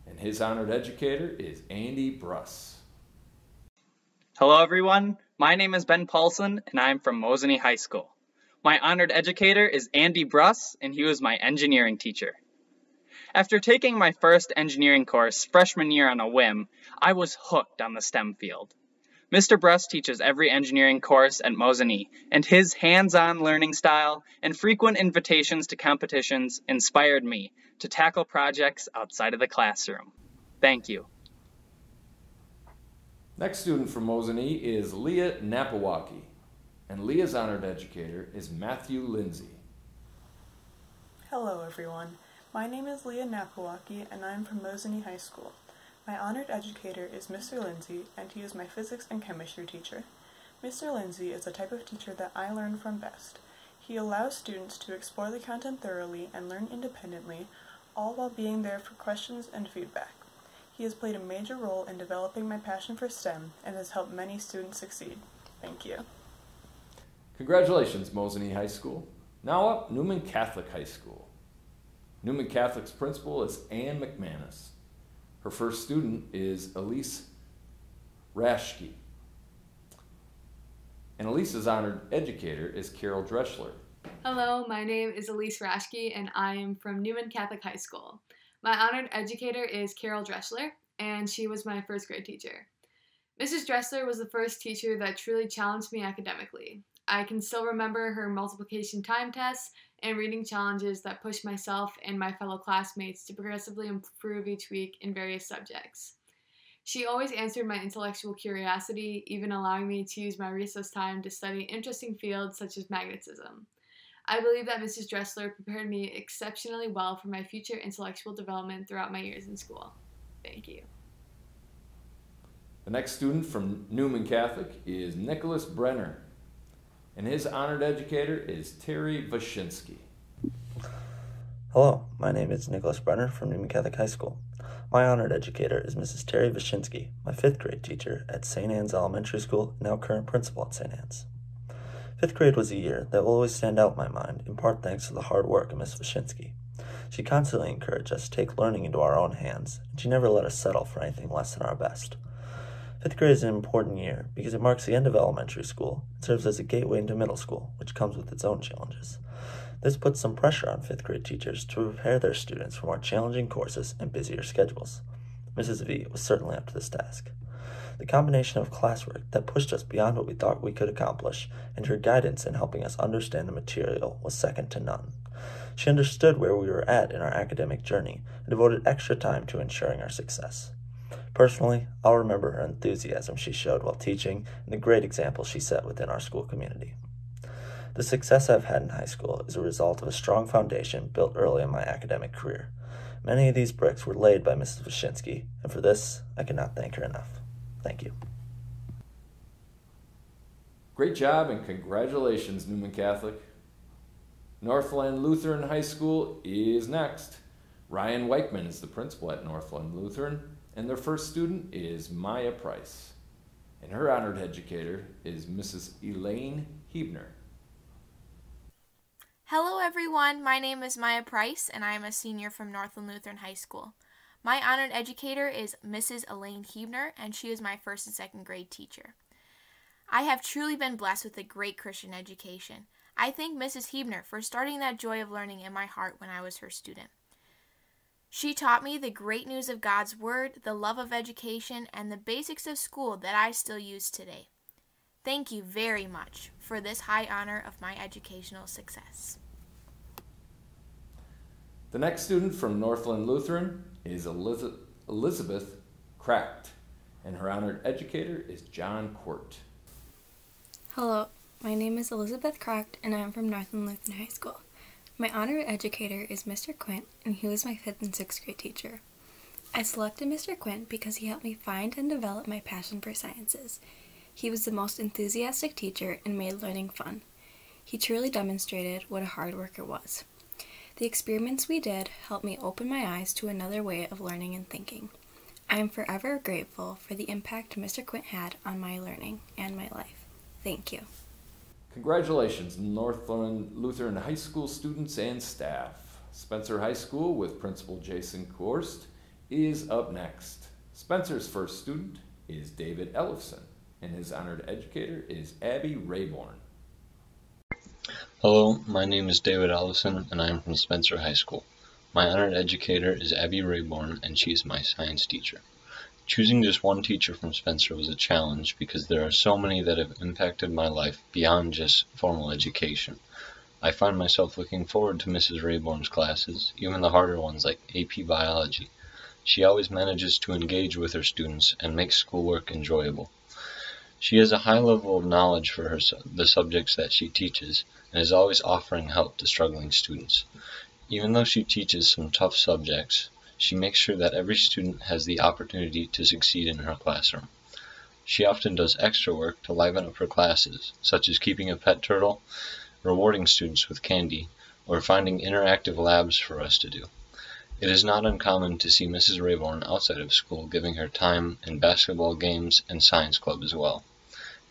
and his honored educator is Andy Bruss. Hello everyone, my name is Ben Paulson and I'm from Mosinee High School. My honored educator is Andy Bruss, and he was my engineering teacher. After taking my first engineering course freshman year on a whim, I was hooked on the STEM field. Mr. Bruss teaches every engineering course at Mosinee, and his hands-on learning style and frequent invitations to competitions inspired me to tackle projects outside of the classroom. Thank you. Next student from Mosinee is Leah Napawaki, and Leah's honored educator is Matthew Lindsay. Hello everyone, my name is Leah Napawaki and I'm from Mosinee High School. My honored educator is Mr. Lindsay, and he is my physics and chemistry teacher. Mr. Lindsay is the type of teacher that I learn from best. He allows students to explore the content thoroughly and learn independently, all while being there for questions and feedback. He has played a major role in developing my passion for STEM and has helped many students succeed. Thank you. Congratulations, Mosinee High School. Now up, Newman Catholic High School. Newman Catholic's principal is Ann McManus. Her first student is Elise Rashke. And Elise's honored educator is Carol Dreschler. Hello, my name is Elise Rashke, and I am from Newman Catholic High School. My honored educator is Carol Dreschler, and she was my first grade teacher. Mrs. Dreschler was the first teacher that truly challenged me academically. I can still remember her multiplication time tests and reading challenges that pushed myself and my fellow classmates to progressively improve each week in various subjects. She always answered my intellectual curiosity, even allowing me to use my recess time to study interesting fields such as magnetism. I believe that Mrs. Dreschler prepared me exceptionally well for my future intellectual development throughout my years in school. Thank you. The next student from Newman Catholic is Nicholas Brenner, and his honored educator is Terry Vashinsky. Hello, my name is Nicholas Brenner from Newman Catholic High School. My honored educator is Mrs. Terry Vashinsky, my 5th grade teacher at St. Anne's Elementary School, now current principal at St. Anne's. 5th grade was a year that will always stand out in my mind, in part thanks to the hard work of Miss Vashinsky. She constantly encouraged us to take learning into our own hands, and she never let us settle for anything less than our best. 5th grade is an important year because it marks the end of elementary school and serves as a gateway into middle school, which comes with its own challenges. This puts some pressure on 5th grade teachers to prepare their students for more challenging courses and busier schedules. Mrs. V was certainly up to this task. The combination of classwork that pushed us beyond what we thought we could accomplish and her guidance in helping us understand the material was second to none. She understood where we were at in our academic journey and devoted extra time to ensuring our success. Personally, I'll remember her enthusiasm she showed while teaching and the great example she set within our school community. The success I've had in high school is a result of a strong foundation built early in my academic career. Many of these bricks were laid by Mrs. Vashinsky, and for this, I cannot thank her enough. Thank you. Great job and congratulations, Newman Catholic. Northland Lutheran High School is next. Ryan Weichman is the principal at Northland Lutheran, and their first student is Maya Price. And her honored educator is Mrs. Elaine Hebner. Hello everyone, my name is Maya Price and I am a senior from Northland Lutheran High School. My honored educator is Mrs. Elaine Hebner and she is my 1st and 2nd grade teacher. I have truly been blessed with a great Christian education. I thank Mrs. Hebner for starting that joy of learning in my heart when I was her student. She taught me the great news of God's Word, the love of education, and the basics of school that I still use today. Thank you very much for this high honor of my educational success. The next student from Northland Lutheran is Elizabeth Cracked, and her honored educator is John Court. Hello, my name is Elizabeth Cracked, and I am from Northland Lutheran High School. My honored educator is Mr. Quint, and he was my 5th and 6th grade teacher. I selected Mr. Quint because he helped me find and develop my passion for sciences. He was the most enthusiastic teacher and made learning fun. He truly demonstrated what a hard worker was. The experiments we did helped me open my eyes to another way of learning and thinking. I am forever grateful for the impact Mr. Quint had on my learning and my life. Thank you. Congratulations, Northland Lutheran High School students and staff. Spencer High School with Principal Jason Korst is up next. Spencer's first student is David Ellefson, and his honored educator is Abby Rayborn. Hello, my name is David Ellefson, and I am from Spencer High School. My honored educator is Abby Rayborn, and she is my science teacher. Choosing just one teacher from Spencer was a challenge because there are so many that have impacted my life beyond just formal education. I find myself looking forward to Mrs. Rayborn's classes, even the harder ones like AP Biology. She always manages to engage with her students and make schoolwork enjoyable. She has a high level of knowledge for the subjects that she teaches and is always offering help to struggling students. Even though she teaches some tough subjects, she makes sure that every student has the opportunity to succeed in her classroom. She often does extra work to liven up her classes, such as keeping a pet turtle, rewarding students with candy, or finding interactive labs for us to do. It is not uncommon to see Mrs. Rayborn outside of school giving her time in basketball games and science club as well.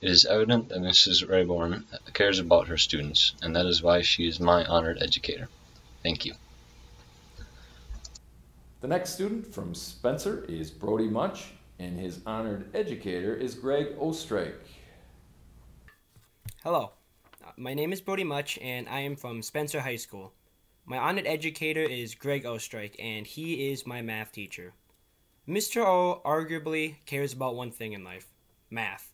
It is evident that Mrs. Rayborn cares about her students, and that is why she is my honored educator. Thank you. The next student from Spencer is Brody Much, and his honored educator is Greg Ostrake. Hello, my name is Brody Much, and I am from Spencer High School. My honored educator is Greg Ostrake, and he is my math teacher. Mr. O arguably cares about one thing in life: math.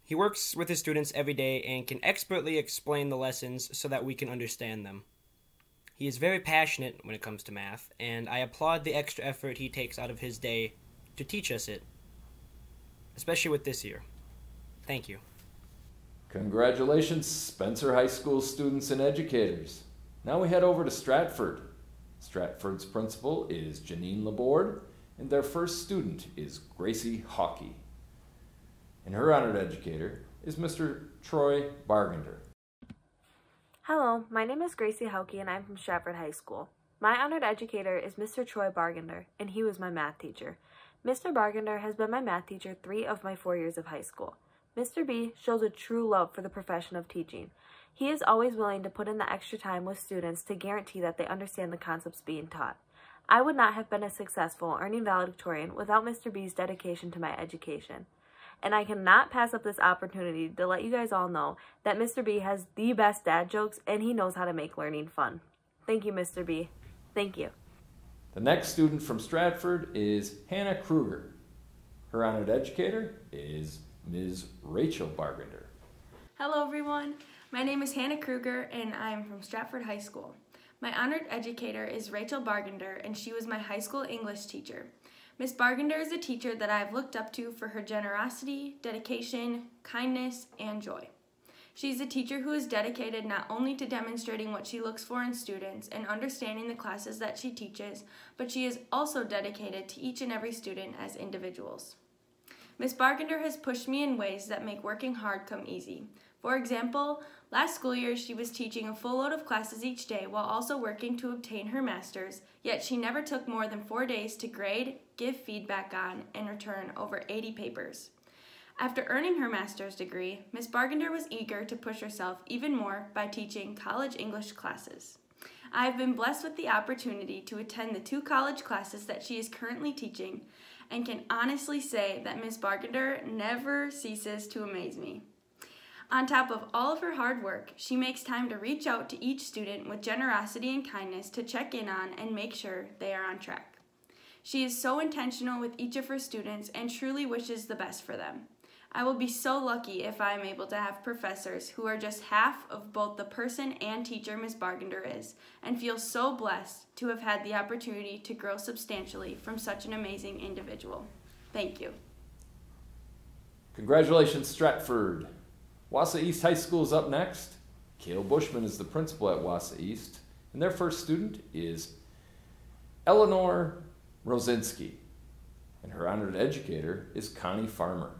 He works with his students every day and can expertly explain the lessons so that we can understand them. He is very passionate when it comes to math, and I applaud the extra effort he takes out of his day to teach us it, especially with this year. Thank you. Congratulations, Spencer High School students and educators. Now we head over to Stratford. Stratford's principal is Janine Laborde, and their first student is Gracie Hawkey. And her honored educator is Mr. Troy Bargender. Hello, my name is Gracie Hawkey, and I'm from Stratford High School. My honored educator is Mr. Troy Bargender, and he was my math teacher. Mr. Bargender has been my math teacher 3 of my 4 years of high school. Mr. B shows a true love for the profession of teaching. He is always willing to put in the extra time with students to guarantee that they understand the concepts being taught. I would not have been a successful earning valedictorian without Mr. B's dedication to my education. And I cannot pass up this opportunity to let you guys all know that Mr. B has the best dad jokes, and he knows how to make learning fun. Thank you, Mr. B. Thank you. The next student from Stratford is Hannah Kruger. Her honored educator is Ms. Rachel Bargender. Hello everyone, my name is Hannah Kruger and I am from Stratford High School. My honored educator is Rachel Bargender, and she was my high school English teacher. Ms. Bargender is a teacher that I have looked up to for her generosity, dedication, kindness, and joy. She's a teacher who is dedicated not only to demonstrating what she looks for in students and understanding the classes that she teaches, but she is also dedicated to each and every student as individuals. Ms. Bargender has pushed me in ways that make working hard come easy. For example, last school year she was teaching a full load of classes each day while also working to obtain her master's, yet she never took more than 4 days to grade, give feedback on, and return over 80 papers. After earning her master's degree, Ms. Bargender was eager to push herself even more by teaching college English classes. I have been blessed with the opportunity to attend the 2 college classes that she is currently teaching, and can honestly say that Ms. Bargender never ceases to amaze me. On top of all of her hard work, she makes time to reach out to each student with generosity and kindness to check in on and make sure they are on track. She is so intentional with each of her students and truly wishes the best for them. I will be so lucky if I am able to have professors who are just half of both the person and teacher Ms. Bargender is, and feel so blessed to have had the opportunity to grow substantially from such an amazing individual. Thank you. Congratulations, Stratford. Wausau East High School is up next. Cale Bushman is the principal at Wausau East, and their first student is Eleanor Rosinski, and her honored educator is Connie Farmer.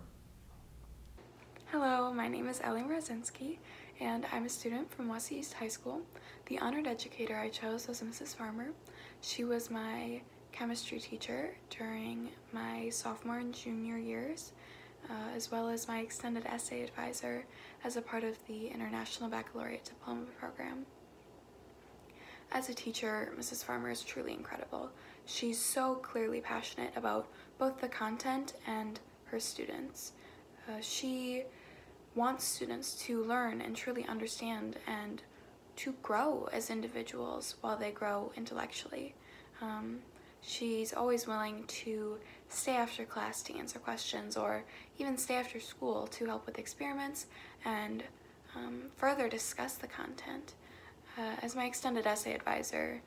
Hello, my name is Ellen Rosinski, and I'm a student from Wausau East High School. The honored educator I chose was Mrs. Farmer. She was my chemistry teacher during my sophomore and junior years, as well as my extended essay advisor as a part of the International Baccalaureate Diploma program. As a teacher, Mrs. Farmer is truly incredible. She's so clearly passionate about both the content and her students. She wants students to learn and truly understand and to grow as individuals while they grow intellectually. She's always willing to stay after class to answer questions, or even stay after school to help with experiments and further discuss the content. As my extended essay advisor,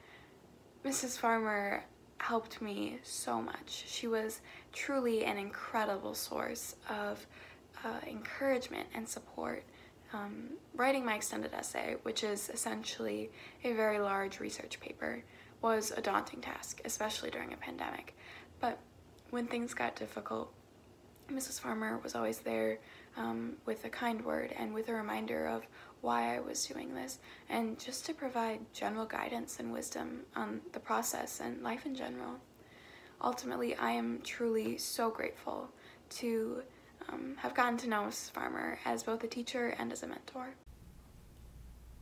Mrs. Farmer helped me so much. She was truly an incredible source of encouragement and support. Writing my extended essay, which is essentially a very large research paper, was a daunting task, especially during a pandemic. But when things got difficult, Mrs. Farmer was always there with a kind word and with a reminder of why I was doing this, and just to provide general guidance and wisdom on the process and life in general. Ultimately, I am truly so grateful to have gotten to know Mrs. Farmer as both a teacher and as a mentor.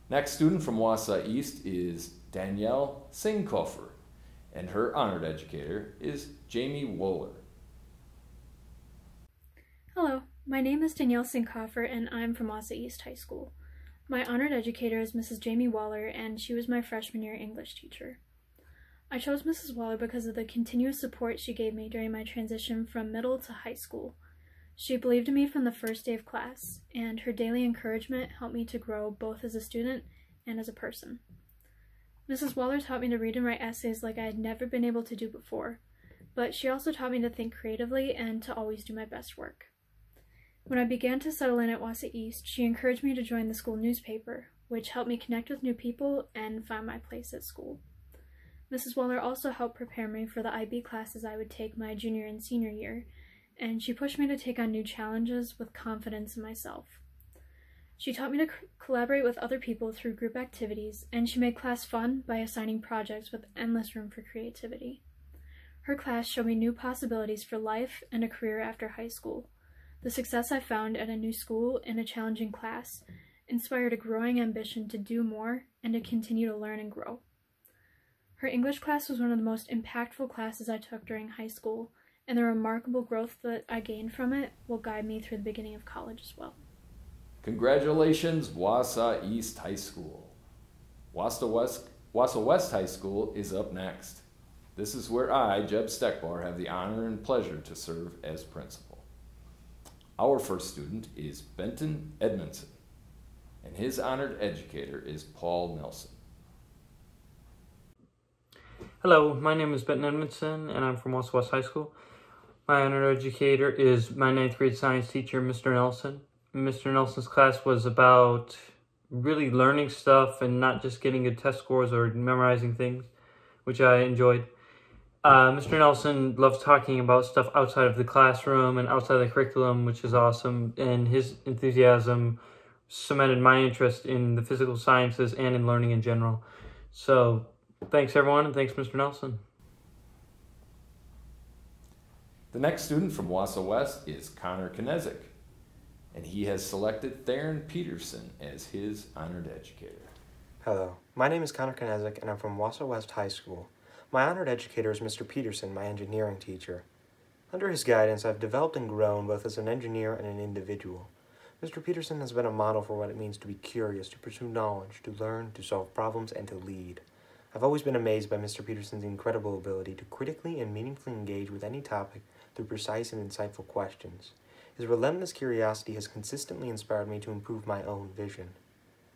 Next student from Wausau East is Danielle Singkofer, And her honored educator is Jamie Wohler. Hello, my name is Danielle Sinkhofer and I'm from Wausau East High School. My honored educator is Mrs. Jamie Waller and she was my freshman year English teacher. I chose Mrs. Waller because of the continuous support she gave me during my transition from middle to high school. She believed in me from the first day of class, and her daily encouragement helped me to grow both as a student and as a person. Mrs. Waller taught me to read and write essays like I had never been able to do before, but she also taught me to think creatively and to always do my best work. When I began to settle in at Wausau East, she encouraged me to join the school newspaper, which helped me connect with new people and find my place at school. Mrs. Waller also helped prepare me for the IB classes I would take my junior and senior year, and she pushed me to take on new challenges with confidence in myself. She taught me to collaborate with other people through group activities, and she made class fun by assigning projects with endless room for creativity. Her class showed me new possibilities for life and a career after high school. The success I found at a new school in a challenging class inspired a growing ambition to do more and to continue to learn and grow. Her English class was one of the most impactful classes I took during high school, and the remarkable growth that I gained from it will guide me through the beginning of college as well. Congratulations, Wausau East High School. Wausau West High School is up next. This is where I, Jeb Steckbauer, have the honor and pleasure to serve as principal. Our first student is Benton Edmondson, and his honored educator is Paul Nelson. Hello, my name is Benton Edmondson, and I'm from Wausau West High School. My honored educator is my 9th grade science teacher, Mr. Nelson. Mr. Nelson's class was about really learning stuff and not just getting good test scores or memorizing things, which I enjoyed. Mr. Nelson loves talking about stuff outside of the classroom and outside the curriculum, which is awesome, and his enthusiasm cemented my interest in the physical sciences and in learning in general. So, thanks everyone, and thanks Mr. Nelson. The next student from Wausau West is Connor Knezik, and he has selected Theron Peterson as his honored educator. Hello, my name is Connor Knezik, and I'm from Wausau West High School. My honored educator is Mr. Peterson, my engineering teacher. Under his guidance, I've developed and grown both as an engineer and an individual. Mr. Peterson has been a model for what it means to be curious, to pursue knowledge, to learn, to solve problems, and to lead. I've always been amazed by Mr. Peterson's incredible ability to critically and meaningfully engage with any topic through precise and insightful questions. His relentless curiosity has consistently inspired me to improve my own vision.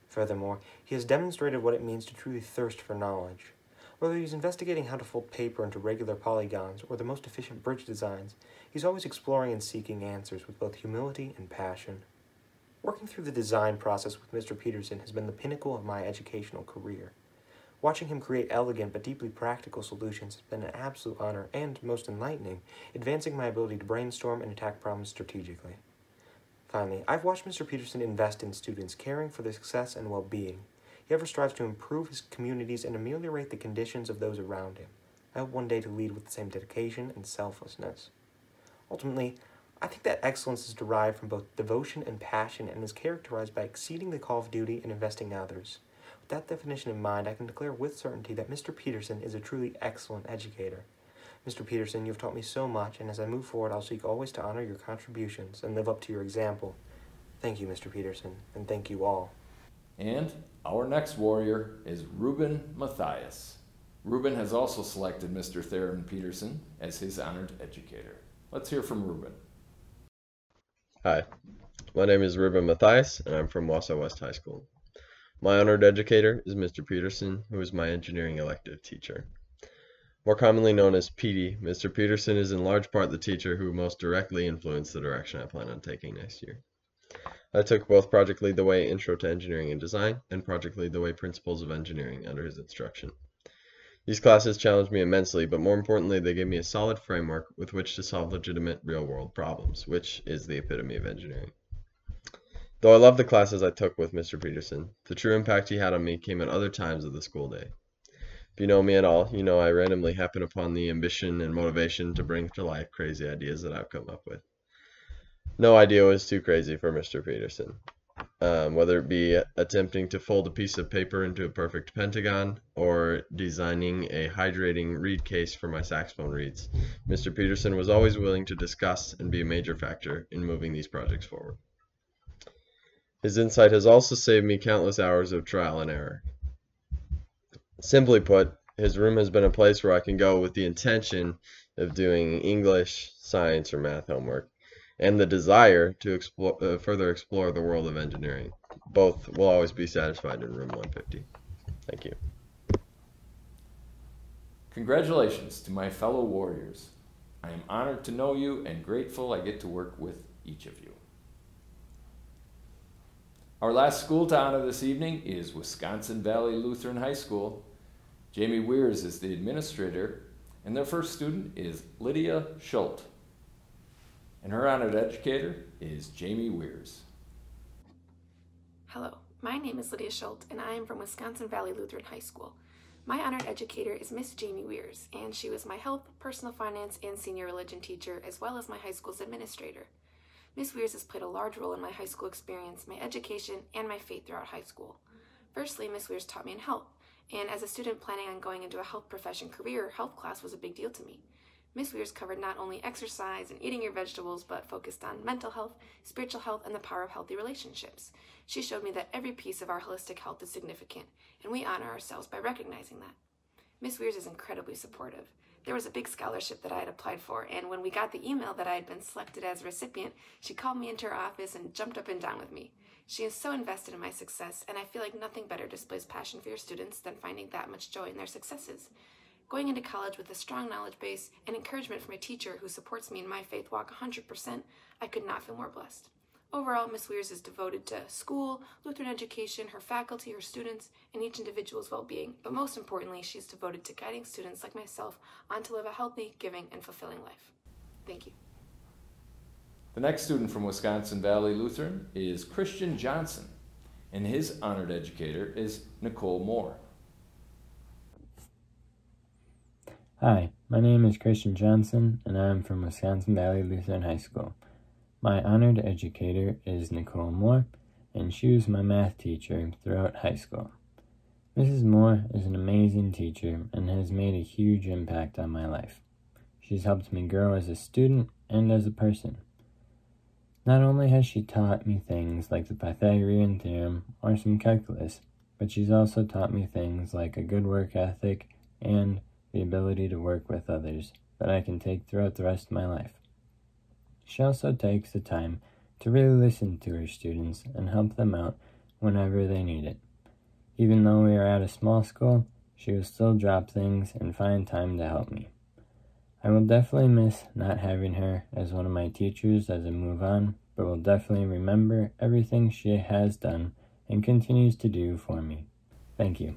Furthermore, he has demonstrated what it means to truly thirst for knowledge. Whether he's investigating how to fold paper into regular polygons or the most efficient bridge designs, he's always exploring and seeking answers with both humility and passion. Working through the design process with Mr. Peterson has been the pinnacle of my educational career. Watching him create elegant but deeply practical solutions has been an absolute honor and most enlightening, advancing my ability to brainstorm and attack problems strategically. Finally, I've watched Mr. Peterson invest in students, caring for their success and well-being. He ever strives to improve his communities and ameliorate the conditions of those around him. I hope one day to lead with the same dedication and selflessness. Ultimately, I think that excellence is derived from both devotion and passion and is characterized by exceeding the call of duty and investing in others. With that definition in mind, I can declare with certainty that Mr. Peterson is a truly excellent educator. Mr. Peterson, you've taught me so much, and as I move forward, I'll seek always to honor your contributions and live up to your example. Thank you, Mr. Peterson, and thank you all. And our next warrior is Ruben Matthias. Ruben has also selected Mr. Theron Peterson as his honored educator. Let's hear from Ruben. Hi, my name is Ruben Matthias, and I'm from Wausau West High School. My honored educator is Mr. Peterson, who is my engineering elective teacher. More commonly known as PD, Mr. Peterson is in large part the teacher who most directly influenced the direction I plan on taking next year. I took both Project Lead the Way Intro to Engineering and Design and Project Lead the Way Principles of Engineering under his instruction. These classes challenged me immensely, but more importantly, they gave me a solid framework with which to solve legitimate real-world problems, which is the epitome of engineering. Though I loved the classes I took with Mr. Peterson, the true impact he had on me came at other times of the school day. If you know me at all, you know I randomly happen upon the ambition and motivation to bring to life crazy ideas that I've come up with. No idea was too crazy for Mr. Peterson. whether it be attempting to fold a piece of paper into a perfect pentagon or designing a hydrating reed case for my saxophone reeds. Mr. Peterson was always willing to discuss and be a major factor in moving these projects forward. His insight has also saved me countless hours of trial and error. Simply put, his room has been a place where I can go with the intention of doing English, science, or math homework, and the desire to further explore the world of engineering. Both will always be satisfied in room 150. Thank you. Congratulations to my fellow warriors. I am honored to know you and grateful I get to work with each of you. Our last school to honor this evening is Wisconsin Valley Lutheran High School. Jamie Weirs is the administrator, and their first student is Lydia Schult. And her honored educator is Jamie Weirs. Hello, my name is Lydia Schult, and I am from Wisconsin Valley Lutheran High School. My honored educator is Miss Jamie Weirs, and she was my health, personal finance, and senior religion teacher, as well as my high school's administrator. Miss Weirs has played a large role in my high school experience, my education, and my faith throughout high school. Firstly, Miss Weirs taught me in health, and as a student planning on going into a health profession career, health class was a big deal to me. Miss Weirs covered not only exercise and eating your vegetables, but focused on mental health, spiritual health, and the power of healthy relationships. She showed me that every piece of our holistic health is significant, and we honor ourselves by recognizing that. Miss Weirs is incredibly supportive. There was a big scholarship that I had applied for, and when we got the email that I had been selected as a recipient, she called me into her office and jumped up and down with me. She is so invested in my success, and I feel like nothing better displays passion for your students than finding that much joy in their successes. Going into college with a strong knowledge base and encouragement from a teacher who supports me in my faith walk 100%, I could not feel more blessed. Overall, Miss Weirs is devoted to school, Lutheran education, her faculty, her students, and each individual's well-being, but most importantly, she's devoted to guiding students like myself on to live a healthy, giving, and fulfilling life. Thank you. The next student from Wisconsin Valley Lutheran is Christian Johnson, and his honored educator is Nicole Moore. Hi, my name is Christian Johnson, and I am from Wisconsin Valley Lutheran High School. My honored educator is Nicole Moore, and she was my math teacher throughout high school. Mrs. Moore is an amazing teacher and has made a huge impact on my life. She's helped me grow as a student and as a person. Not only has she taught me things like the Pythagorean theorem or some calculus, but she's also taught me things like a good work ethic and the ability to work with others that I can take throughout the rest of my life. She also takes the time to really listen to her students and help them out whenever they need it. Even though we are at a small school, she will still drop things and find time to help me. I will definitely miss not having her as one of my teachers as I move on, but will definitely remember everything she has done and continues to do for me. Thank you.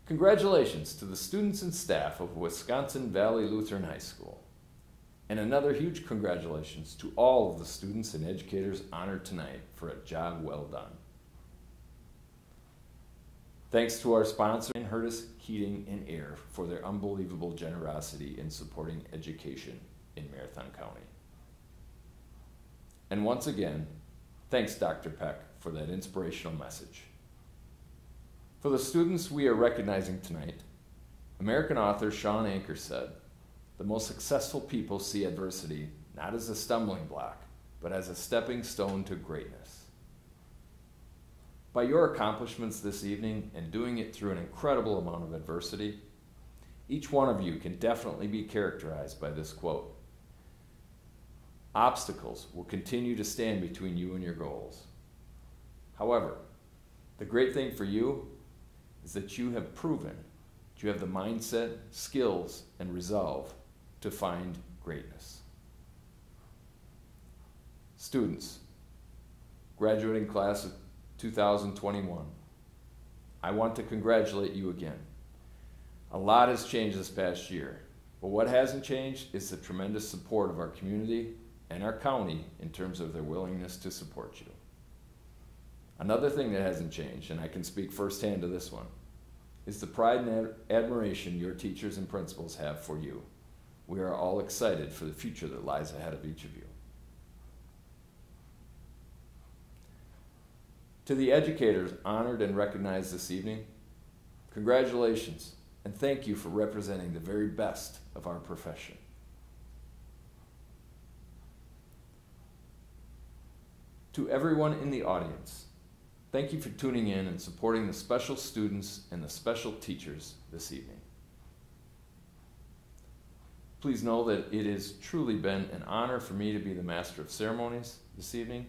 Congratulations to the students and staff of Wisconsin Valley Lutheran High School. And another huge congratulations to all of the students and educators honored tonight for a job well done. Thanks to our sponsor, Hurtis Heating and Air, for their unbelievable generosity in supporting education in Marathon County. And once again, thanks Dr. Peck for that inspirational message. For the students we are recognizing tonight, American author Sean Anker said, "The most successful people see adversity not as a stumbling block, but as a stepping stone to greatness." By your accomplishments this evening and doing it through an incredible amount of adversity, each one of you can definitely be characterized by this quote: "Obstacles will continue to stand between you and your goals. However, the great thing for you is that you have proven that you have the mindset, skills, and resolve to find greatness." Students, graduating class of 2021, I want to congratulate you again. A lot has changed this past year, but what hasn't changed is the tremendous support of our community and our county in terms of their willingness to support you. Another thing that hasn't changed, and I can speak firsthand to this one, is the pride and admiration your teachers and principals have for you. We are all excited for the future that lies ahead of each of you. To the educators honored and recognized this evening, congratulations and thank you for representing the very best of our profession. To everyone in the audience, thank you for tuning in and supporting the special students and the special teachers this evening. Please know that it has truly been an honor for me to be the Master of Ceremonies this evening.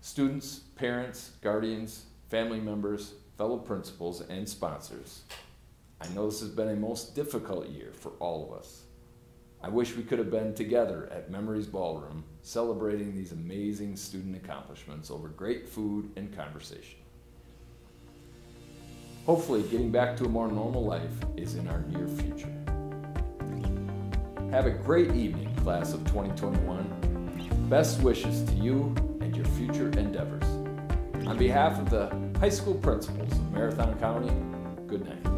Students, parents, guardians, family members, fellow principals, and sponsors, I know this has been a most difficult year for all of us. I wish we could have been together at Memories Ballroom celebrating these amazing student accomplishments over great food and conversation. Hopefully, getting back to a more normal life is in our near future. Have a great evening, class of 2021. Best wishes to you and your future endeavors. On behalf of the high school principals of Marathon County, good night.